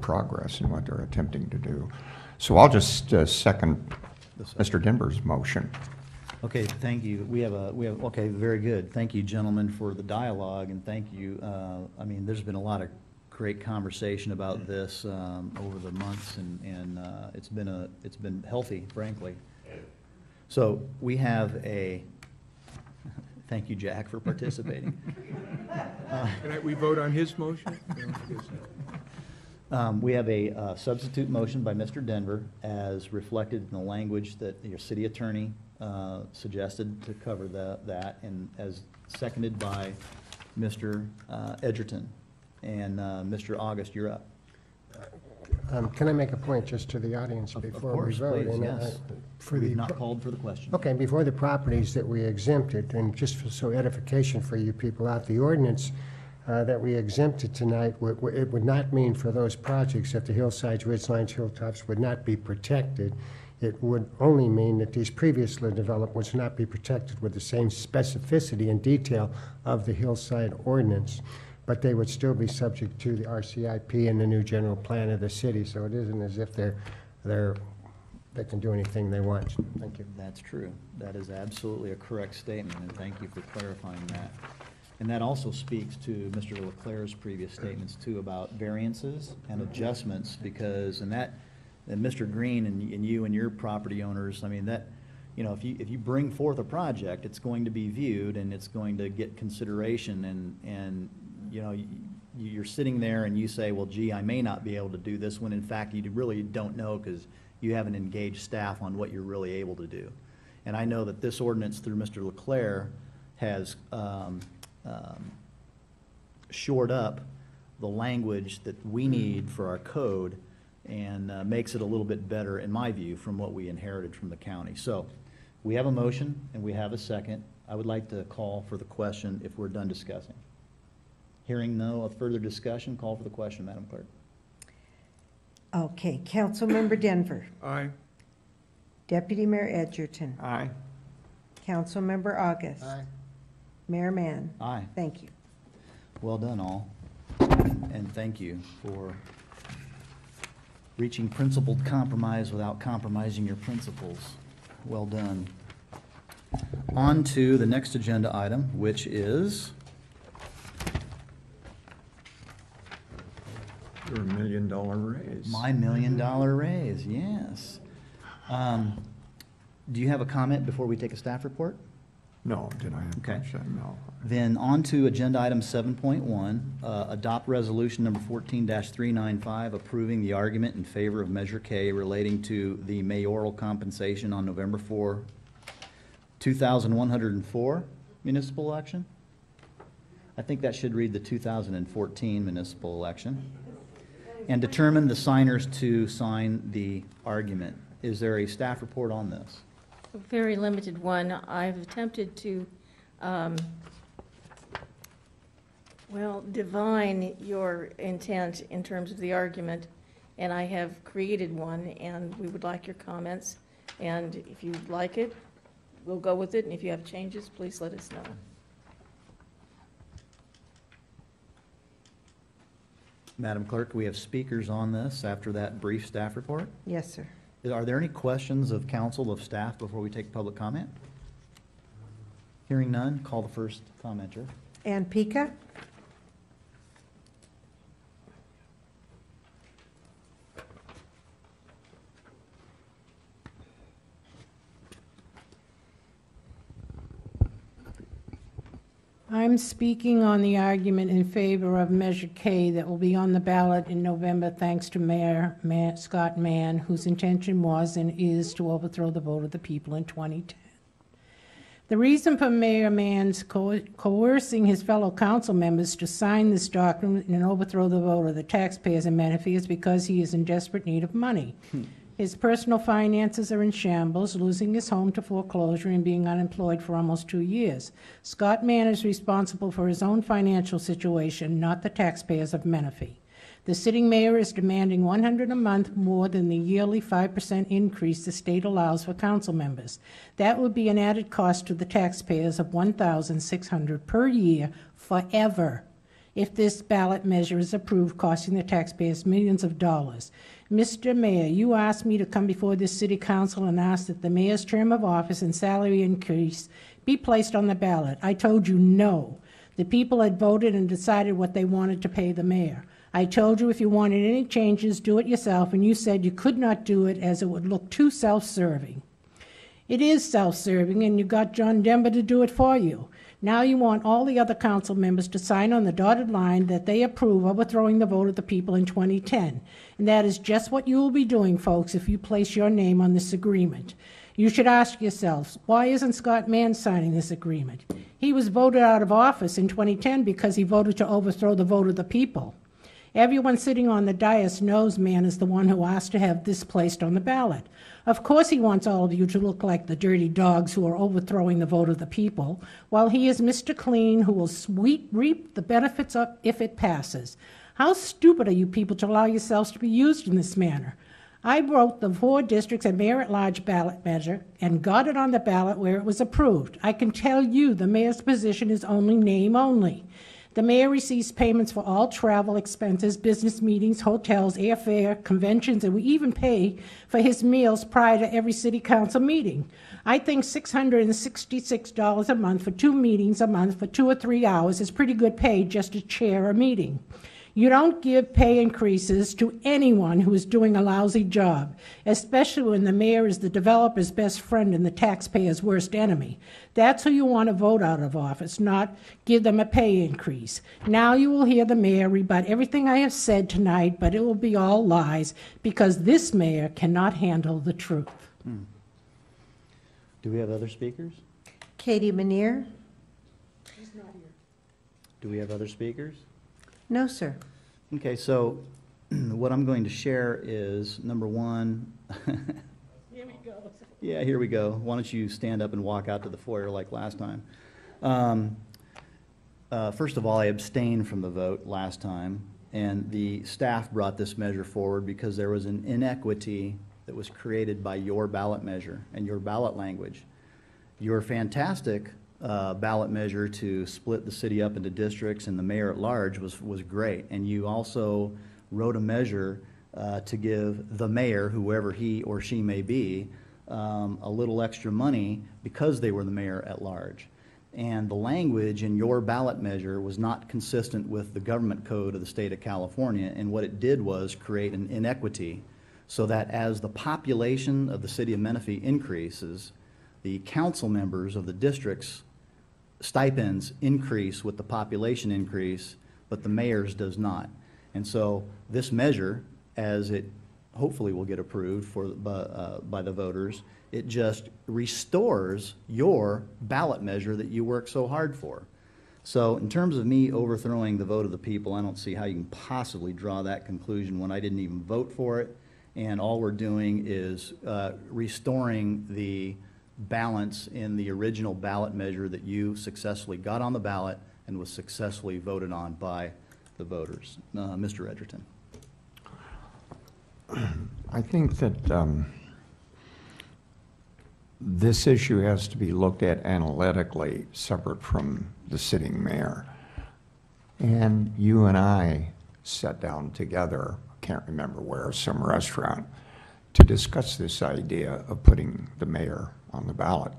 progress and what they're attempting to do. So I'll just second Mr. Denver's motion. Okay, thank you. We have, okay, very good. Thank you, gentlemen, for the dialogue, and thank you. I mean, there's been a lot of great conversation about this over the months, and it's been healthy, frankly. So we have a, thank you, Jack, for participating. Can we vote on his motion? We have a substitute motion by Mr. Denver, as reflected in the language that your city attorney suggested to cover that, and as seconded by Mr. Edgerton. And Mr. August, you're up. Can I make a point just to the audience before we vote? Of course, please, And, yes. We've not called for the question. Okay, before the properties that we exempted, and just for so edification for you people out, the ordinance that we exempted tonight, it would not mean for those projects that the hillsides, ridgelines, hilltops would not be protected. It would only mean that these previously developed would not be protected with the same specificity and detail of the hillside ordinance, but they would still be subject to the RCIP and the new general plan of the city. So it isn't as if they can do anything they want. Thank you. That's true. That is absolutely a correct statement, and thank you for clarifying that. And that also speaks to Mr. Leclerc's previous statements too about variances and adjustments, because and Mr. Green and you and your property owners, I mean, that, you know, if you bring forth a project, it's going to be viewed and it's going to get consideration, and you know, you're sitting there and you say, well, gee, I may not be able to do this, when in fact you really don't know, because you haven't engaged staff on what you're really able to do. And I know that this ordinance through Mr. Leclerc has shored up the language that we need for our code, and makes it a little bit better, in my view, from what we inherited from the county. So we have a motion and we have a second. I would like to call for the question if we're done discussing. Hearing no further discussion, call for the question, Madam Clerk. Okay, Councilmember Denver. Aye. Deputy Mayor Edgerton. Aye. Councilmember August. Aye. Mayor Mann. Aye. Thank you. Well done, all. And thank you for reaching principled compromise without compromising your principles. Well done. On to the next agenda item, which is Your $1 million raise. My $1 million raise, yes. Do you have a comment before we take a staff report? No, did I have Okay. no. Then on to agenda item 7.1, adopt resolution number 14-395, approving the argument in favor of Measure K relating to the mayoral compensation on November 4, 2104 municipal election. I think that should read the 2014 municipal election. And determine the signers to sign the argument. Is there a staff report on this? A very limited one. I've attempted to, divine your intent in terms of the argument, and I have created one, and we would like your comments. And if you like it, we'll go with it, and if you have changes, please let us know. Madam Clerk, we have speakers on this after that brief staff report. Yes, sir. Are there any questions of council, of staff, before we take public comment? Hearing none, call the first commenter. Ann Pika? I'm speaking on the argument in favor of Measure K that will be on the ballot in November, thanks to Mayor Scott Mann, whose intention was and is to overthrow the vote of the people in 2010. The reason for Mayor Mann's coercing his fellow council members to sign this document and overthrow the vote of the taxpayers in Menifee is because he is in desperate need of money. His personal finances are in shambles, losing his home to foreclosure and being unemployed for almost 2 years. Scott Mann is responsible for his own financial situation, not the taxpayers of Menifee. The sitting mayor is demanding $100 a month more than the yearly 5% increase the state allows for council members. That would be an added cost to the taxpayers of $1,600 per year forever if this ballot measure is approved, costing the taxpayers millions of dollars. Mr. Mayor, you asked me to come before this city council and ask that the mayor's term of office and salary increase be placed on the ballot. I told you no. The people had voted and decided what they wanted to pay the mayor. I told you if you wanted any changes, do it yourself, and you said you could not do it as it would look too self-serving. It is self-serving, and you got John Denver to do it for you. Now you want all the other council members to sign on the dotted line that they approve overthrowing the vote of the people in 2010. And that is just what you will be doing, folks, if you place your name on this agreement. You should ask yourselves, why isn't Scott Mann signing this agreement? He was voted out of office in 2010 because he voted to overthrow the vote of the people. Everyone sitting on the dais knows Mann is the one who asked to have this placed on the ballot. Of course he wants all of you to look like the dirty dogs who are overthrowing the vote of the people, while he is Mr. Clean, who will reap the benefits of if it passes. How stupid are you people to allow yourselves to be used in this manner? I wrote the 4 districts and mayor-at-large ballot measure and got it on the ballot where it was approved. I can tell you the mayor's position is only name only. The mayor receives payments for all travel expenses, business meetings, hotels, airfare, conventions, and we even pay for his meals prior to every city council meeting. I think $666 a month for 2 meetings a month for 2 or 3 hours is pretty good pay just to chair a meeting. You don't give pay increases to anyone who is doing a lousy job, especially when the mayor is the developer's best friend and the taxpayer's worst enemy. That's who you want to vote out of office, not give them a pay increase. Now you will hear the mayor rebut everything I have said tonight, but it will be all lies because this mayor cannot handle the truth. Do we have other speakers? Katie Manier? She's not here. Do we have other speakers? No, sir. Okay, so what I'm going to share is, number one, Here we go. yeah, here we go. Why don't you stand up and walk out to the foyer like last time? First of all, I abstained from the vote last time, and the staff brought this measure forward because there was an inequity that was created by your ballot measure and your ballot language. Your fantastic ballot measure to split the city up into districts and the mayor at large was great. And you also wrote a measure to give the mayor, whoever he or she may be, a little extra money because they were the mayor at large. And the language in your ballot measure was not consistent with the government code of the state of California, and what it did was create an inequity so that as the population of the city of Menifee increases, the council members of the district's stipends increase with the population increase, but the mayor's does not. And so this measure, as it hopefully will get approved by the voters, it just restores your ballot measure that you worked so hard for. So in terms of me overthrowing the vote of the people, I don't see how you can possibly draw that conclusion when I didn't even vote for it. And all we're doing is restoring the balance in the original ballot measure that you successfully got on the ballot and was successfully voted on by the voters. Mr. Edgerton. I think that this issue has to be looked at analytically, separate from the sitting mayor. And you and I sat down together, I can't remember where, some restaurant, to discuss this idea of putting the mayor on the ballot.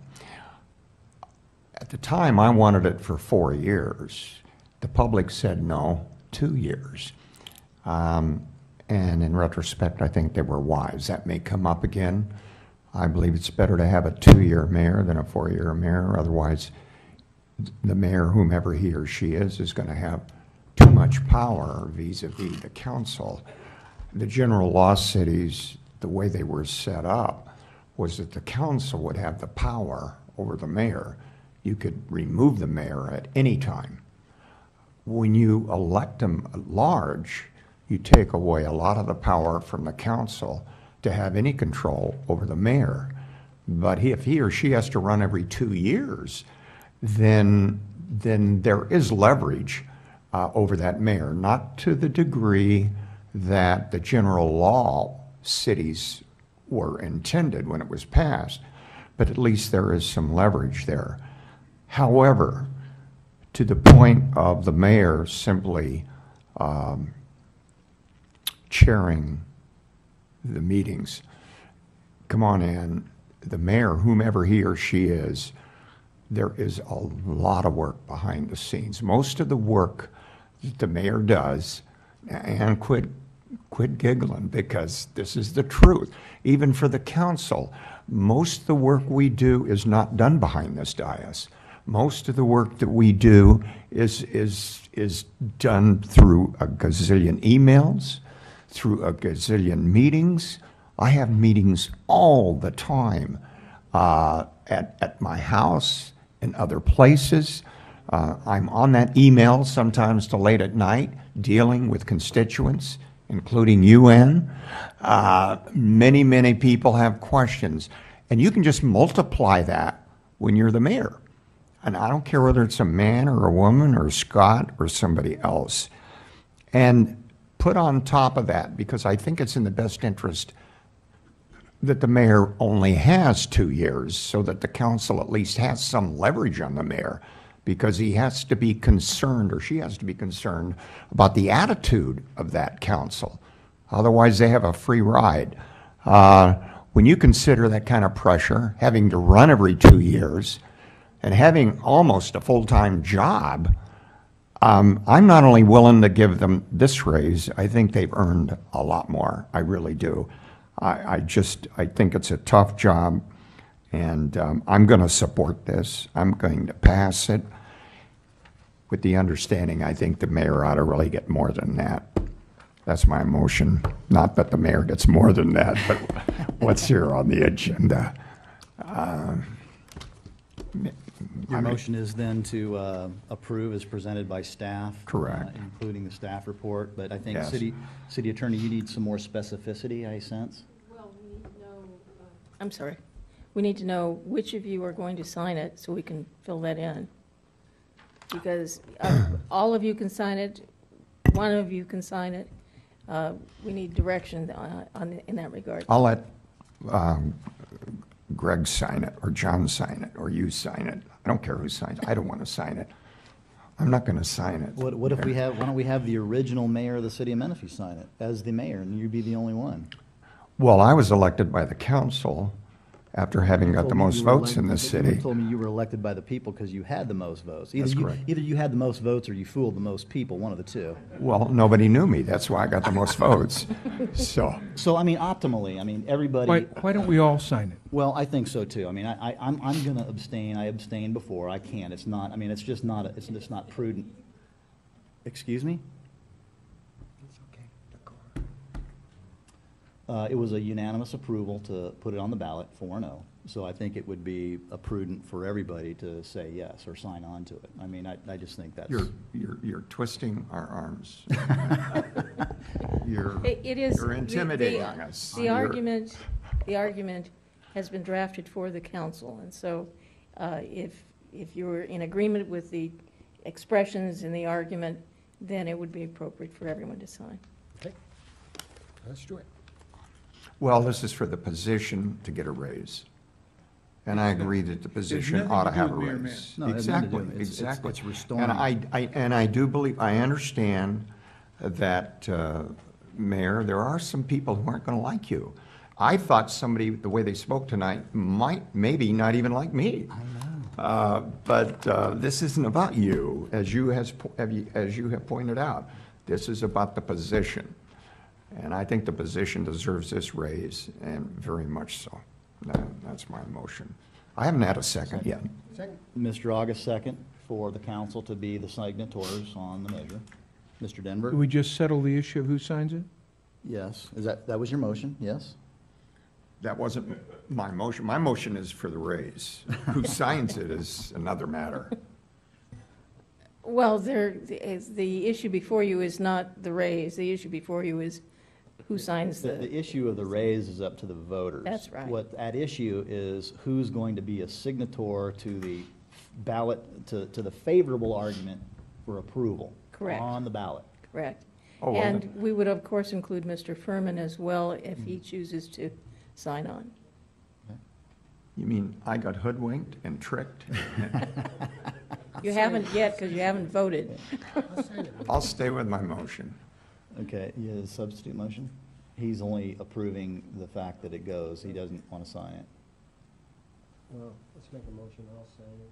At the time, I wanted it for 4 years. The public said no, 2 years. And in retrospect, I think they were wise. That may come up again. I believe it's better to have a 2-year mayor than a 4-year mayor. Otherwise, the mayor, whomever he or she is going to have too much power vis-a-vis the council. The general law cities, the way they were set up, was that the council would have the power over the mayor. You could remove the mayor at any time. When you elect them at large, you take away a lot of the power from the council to have any control over the mayor. But if he or she has to run every 2 years, then there is leverage over that mayor, not to the degree that the general law cities were intended when it was passed, but at least there is some leverage there. However, to the point of the mayor simply chairing the meetings, come on in, the mayor, whomever he or she is, there is a lot of work behind the scenes. Most of the work that the mayor does, and quit giggling, because this is the truth, even for the council, most of the work we do is not done behind this dais. Most of the work that we do is done through a gazillion emails, through a gazillion meetings. I have meetings all the time at my house and other places. I'm on that email sometimes till late at night, dealing with constituents, including UN. Many, many people have questions. And you can just multiply that when you're the mayor. And I don't care whether it's a man or a woman or Scott or somebody else. And put on top of that, because I think it's in the best interest that the mayor only has 2 years, so that the council at least has some leverage on the mayor, because he has to be concerned, or she has to be concerned, about the attitude of that council. Otherwise, they have a free ride. When you consider that kind of pressure, having to run every 2 years, and having almost a full-time job, I'm not only willing to give them this raise, I think they've earned a lot more. I really do. I think it's a tough job, and I'm going to support this. I'm going to pass it with the understanding I think the mayor ought to really get more than that. That's my motion. Not that the mayor gets more than that, but what's here on the agenda? Your motion is then to approve as presented by staff. Correct. Including the staff report, but I think Yes. City Attorney, you need some more specificity, I sense. Well, we need to know, I'm sorry. We need to know which of you are going to sign it so we can fill that in. Because all of you can sign it, one of you can sign it. We need direction in that regard. I'll let Greg sign it, or John sign it, or you sign it. I don't care who signs it. I don't want to sign it. I'm not going to sign it. What if we have, why don't we have the original mayor of the city of Menifee sign it as the mayor, and you'd be the only one? Well, I was elected by the council, after having got the most votes in this You city. told me you were elected by the people because you had the most votes. That's correct. Either you had the most votes or you fooled the most people, one of the two. Well, nobody knew me. That's why I got the most votes. So I mean, optimally, I mean, everybody. Why don't we all sign it? Well, I think so too. I mean, I'm going to abstain. I abstained before. I can't. It's not. I mean, it's just not. It's just not prudent. Excuse me. It was a unanimous approval to put it on the ballot, 4-0. So I think it would be prudent for everybody to say yes or sign on to it. I mean, I just think that's. You're twisting our arms. You're intimidating us. The argument has been drafted for the council, and so if you're in agreement with the expressions in the argument, then it would be appropriate for everyone to sign. Okay, let's do it. Well, this is for the position to get a raise. And I agree that the position ought to have a raise. No, it has nothing to do Exactly, with it. exactly. It's restoring. And I do believe, I understand that, Mayor, there are some people who aren't going to like you. I thought somebody, the way they spoke tonight, maybe not even like me. I know. But this isn't about you, as you have pointed out. This is about the position. And I think the position deserves this raise, and very much so. That's my motion. I haven't had a second yet. Second. Mr. August, second, for the council to be the signatories on the measure. Mr. Denver? Did we just settle the issue of who signs it? Yes. That was your motion, yes? That wasn't my motion. My motion is for the raise. Who signs it is another matter. Well, the issue before you is not the raise. The issue before you is who signs The issue of the raise is up to the voters. That's right. What at issue is who's going to be a signator to the ballot, to the favorable argument for approval. Correct. On the ballot. Correct. Oh, well, And we would, of course, include Mr. Furman as well if he chooses to sign on. You mean I got hoodwinked and tricked? You haven't yet because you haven't voted. I'll stay with my motion. Okay, yeah, the substitute motion? He's only approving the fact that it goes. He doesn't want to sign it. Well, let's make a motion, I'll sign it.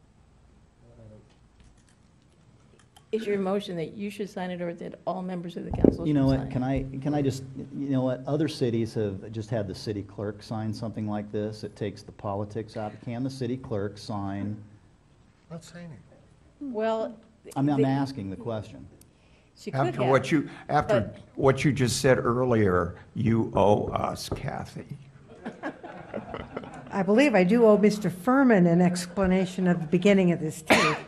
Is your motion that you should sign it or that all members of the council should sign it? You know what, can I just, you know what, other cities have just had the city clerk sign something like this. It takes the politics out. Can the city clerk sign? I'll sign it. Well. I'm asking the question. She could After have, what you just said earlier, you owe us, Kathy. I believe I do owe Mr. Furman an explanation of the beginning of this tape.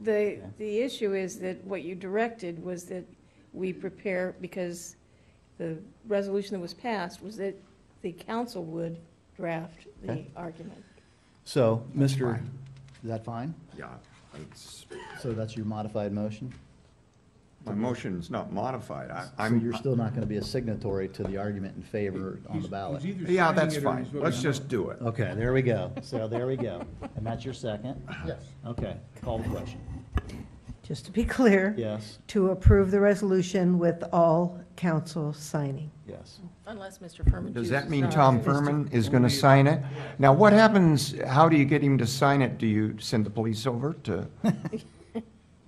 The issue is that what you directed was that we prepare, because the resolution that was passed was that the council would draft the argument. So, is that fine? Yeah. So that's your modified motion? My motion's not modified. So you're still not going to be a signatory to the argument in favor on the ballot? Yeah, that's fine. Let's just do it. Okay, there we go. So there we go. And that's your second? Yes. Okay, call the question. Just to be clear. Yes. To approve the resolution with all council signing. Yes. Unless Mr. Furman Does chooses that mean not. Tom Furman is going to sign it? Now, what happens, how do you get him to sign it? Do you send the police over to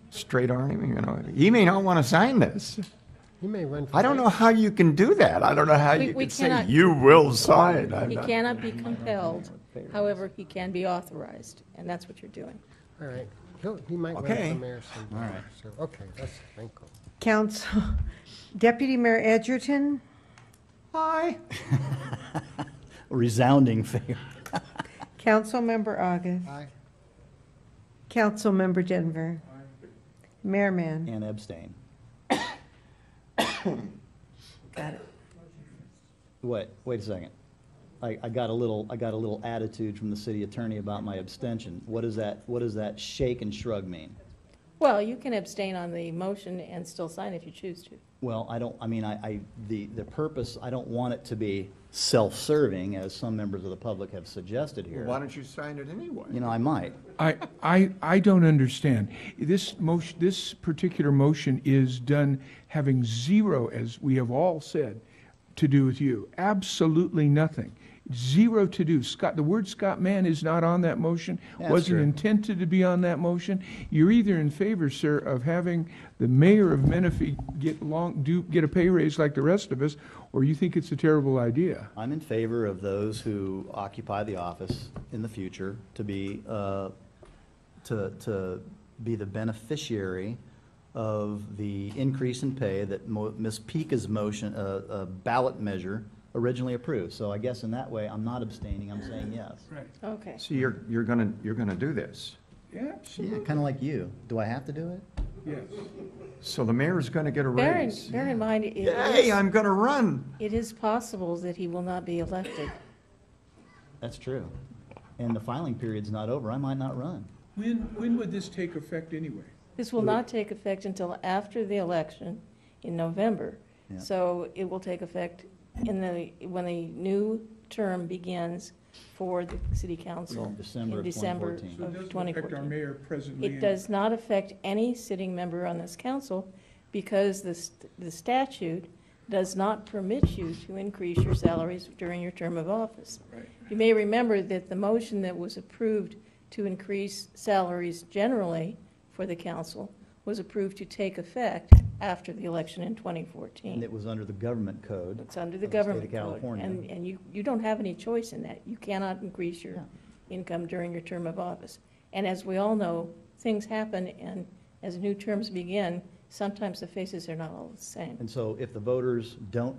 straight arm him? You know, he may not want to sign this. He may run for I don't know how you can do that. I don't know how you We can say, cannot- you will sign. He cannot be compelled, however, he can be authorized, and that's what you're doing. All right. He might run Okay. for mayor someday. All right. So, okay, that's, thank you. Council, Deputy Mayor Edgerton, Hi. Resounding favor. Councilmember August, Aye. Councilmember Denver, Mayor Mann. And abstain. Got it. Wait a second. I got a little attitude from the city attorney about my abstention. What does that shake and shrug mean? Well, you can abstain on the motion and still sign if you choose to. Well, the purpose, I don't want it to be self-serving, as some members of the public have suggested here. Why don't you sign it anyway? You know, I might. I don't understand. This particular motion is done having zero, as we have all said, to do with you. Absolutely nothing. Zero to do. Scott, the word Scott Mann is not on that motion, That's wasn't true. intended to be on that motion. You're either in favor, sir, of having the mayor of Menifee get a pay raise like the rest of us, or you think it's a terrible idea. I'm in favor of those who occupy the office in the future to be to be the beneficiary of the increase in pay that Ms. Pika's motion, ballot measure, originally approved. So I guess in that way, I'm not abstaining, I'm saying yes. Right. Okay. So you're gonna do this? Yeah, Yeah, kind of like you. Do I have to do it? Yes. So the mayor's gonna get a raise? Bear in mind, Yay, I'm gonna run. it is possible that he will not be elected. That's true. And the filing period's not over, I might not run. When would this take effect anyway? This will not take effect until after the election in November. Yeah. So it will take effect when the new term begins for the city council December in of December 2014. So it of doesn't 2014. affect our mayor presently. It does not affect any sitting member on this council because the statute does not permit you to increase your salaries during your term of office. Right. You may remember that the motion that was approved to increase salaries generally for the council was approved to take effect after the election in 2014. And it was under the government code. It's under the of the state of government code. California. And you don't have any choice in that. You cannot increase your income during your term of office. And as we all know, things happen, and as new terms begin, sometimes the faces are not all the same. And so if the voters don't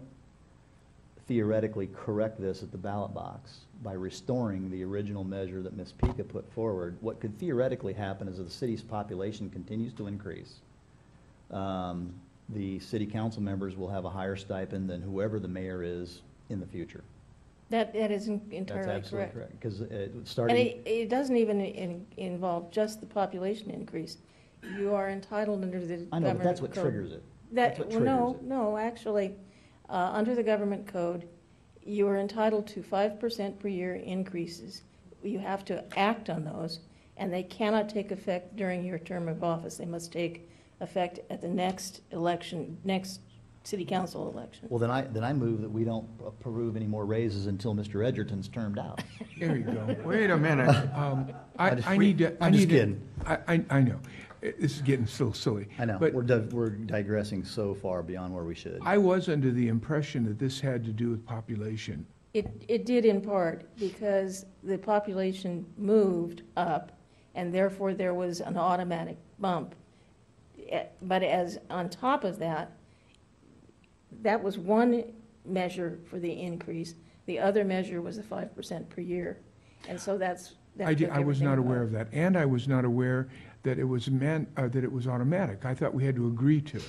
theoretically correct this at the ballot box by restoring the original measure that Ms. Pika put forward, what could theoretically happen is that the city's population continues to increase. The city council members will have a higher stipend than whoever the mayor is in the future. That is That's entirely absolutely correct. correct. Because And starting, it doesn't even involve just the population increase. You are entitled under the government code. I know, but that's what triggers it. That, That's what well, no, triggers it. no, actually, under the government code, you are entitled to 5% per year increases. You have to act on those, and they cannot take effect during your term of office. They must take effect at the next election, next city council election. well, then I move that we don't approve any more raises until Mr. Edgerton's termed out. There you go. Wait a minute. I need to. I'm just kidding. I know. This is getting so silly. I know, But we're digressing so far beyond where we should. I was under the impression that this had to do with population. It did in part because the population moved up, and therefore there was an automatic bump. But as on top of that, that was one measure for the increase. The other measure was the 5% per year. And so that I took was everything not above. aware of that, and I was not aware that it was automatic. I thought we had to agree to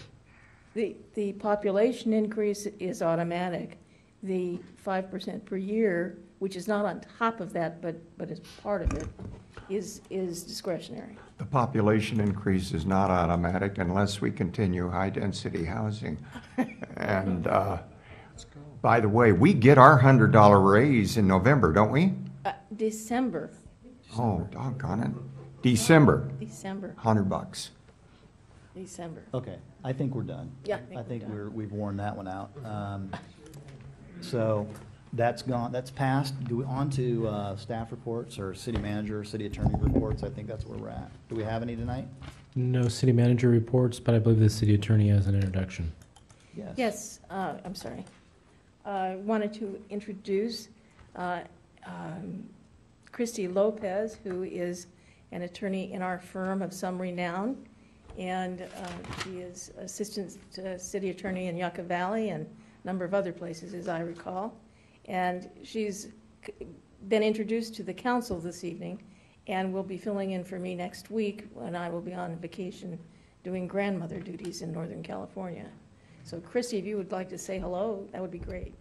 it. The population increase is automatic. The 5% per year, which is not on top of that, but is part of it, is discretionary. The population increase is not automatic unless we continue high-density housing. And by the way, we get our $100 raise in November, don't we? December. Oh, doggone it. December, December. $100. December. Okay, I think we're done. Yeah, I think we've worn that one out. So that's gone, that's passed. On to staff reports or city manager, city attorney reports. I think that's where we're at. Do we have any tonight? No city manager reports, but I believe the city attorney has an introduction. Yes. Yes, I'm sorry. I wanted to introduce Christy Lopez, who is an attorney in our firm of some renown, and she is assistant city attorney in Yucca Valley and a number of other places, as I recall. And she's been introduced to the council this evening and will be filling in for me next week when I will be on vacation doing grandmother duties in Northern California. So Christy, if you would like to say hello, that would be great.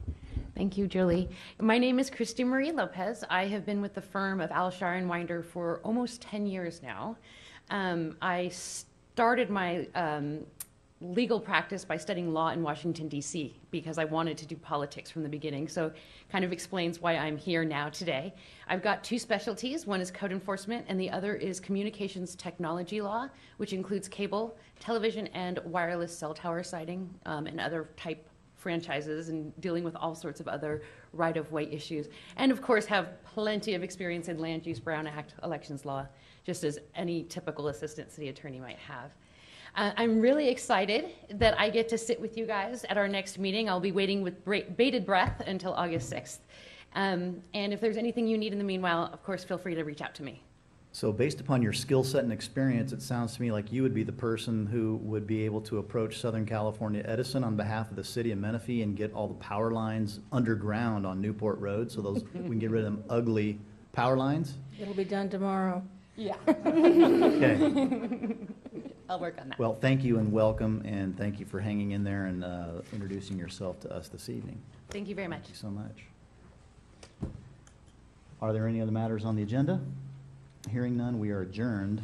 Thank you, Julie. My name is Christy Marie Lopez. I have been with the firm of Alshire and Winder for almost 10 years now. I started my legal practice by studying law in Washington, D.C., because I wanted to do politics from the beginning. So kind of explains why I'm here now today. I've got two specialties. One is code enforcement, and the other is communications technology law, which includes cable, television, and wireless cell tower siting and other type franchises and dealing with all sorts of other right-of-way issues. And of course, have plenty of experience in Land Use Brown Act elections law, just as any typical assistant city attorney might have. I'm really excited that I get to sit with you guys at our next meeting. I'll be waiting with bated breath until August 6th. And if there's anything you need in the meanwhile, of course, feel free to reach out to me. So based upon your skill set and experience, it sounds to me like you would be the person who would be able to approach Southern California Edison on behalf of the city of Menifee and get all the power lines underground on Newport Road, so those we can get rid of them ugly power lines. It'll be done tomorrow. Yeah. Okay. I'll work on that. Well, thank you and welcome, and thank you for hanging in there and introducing yourself to us this evening. Thank you very much. Thank you so much. Are there any other matters on the agenda? Hearing none, we are adjourned.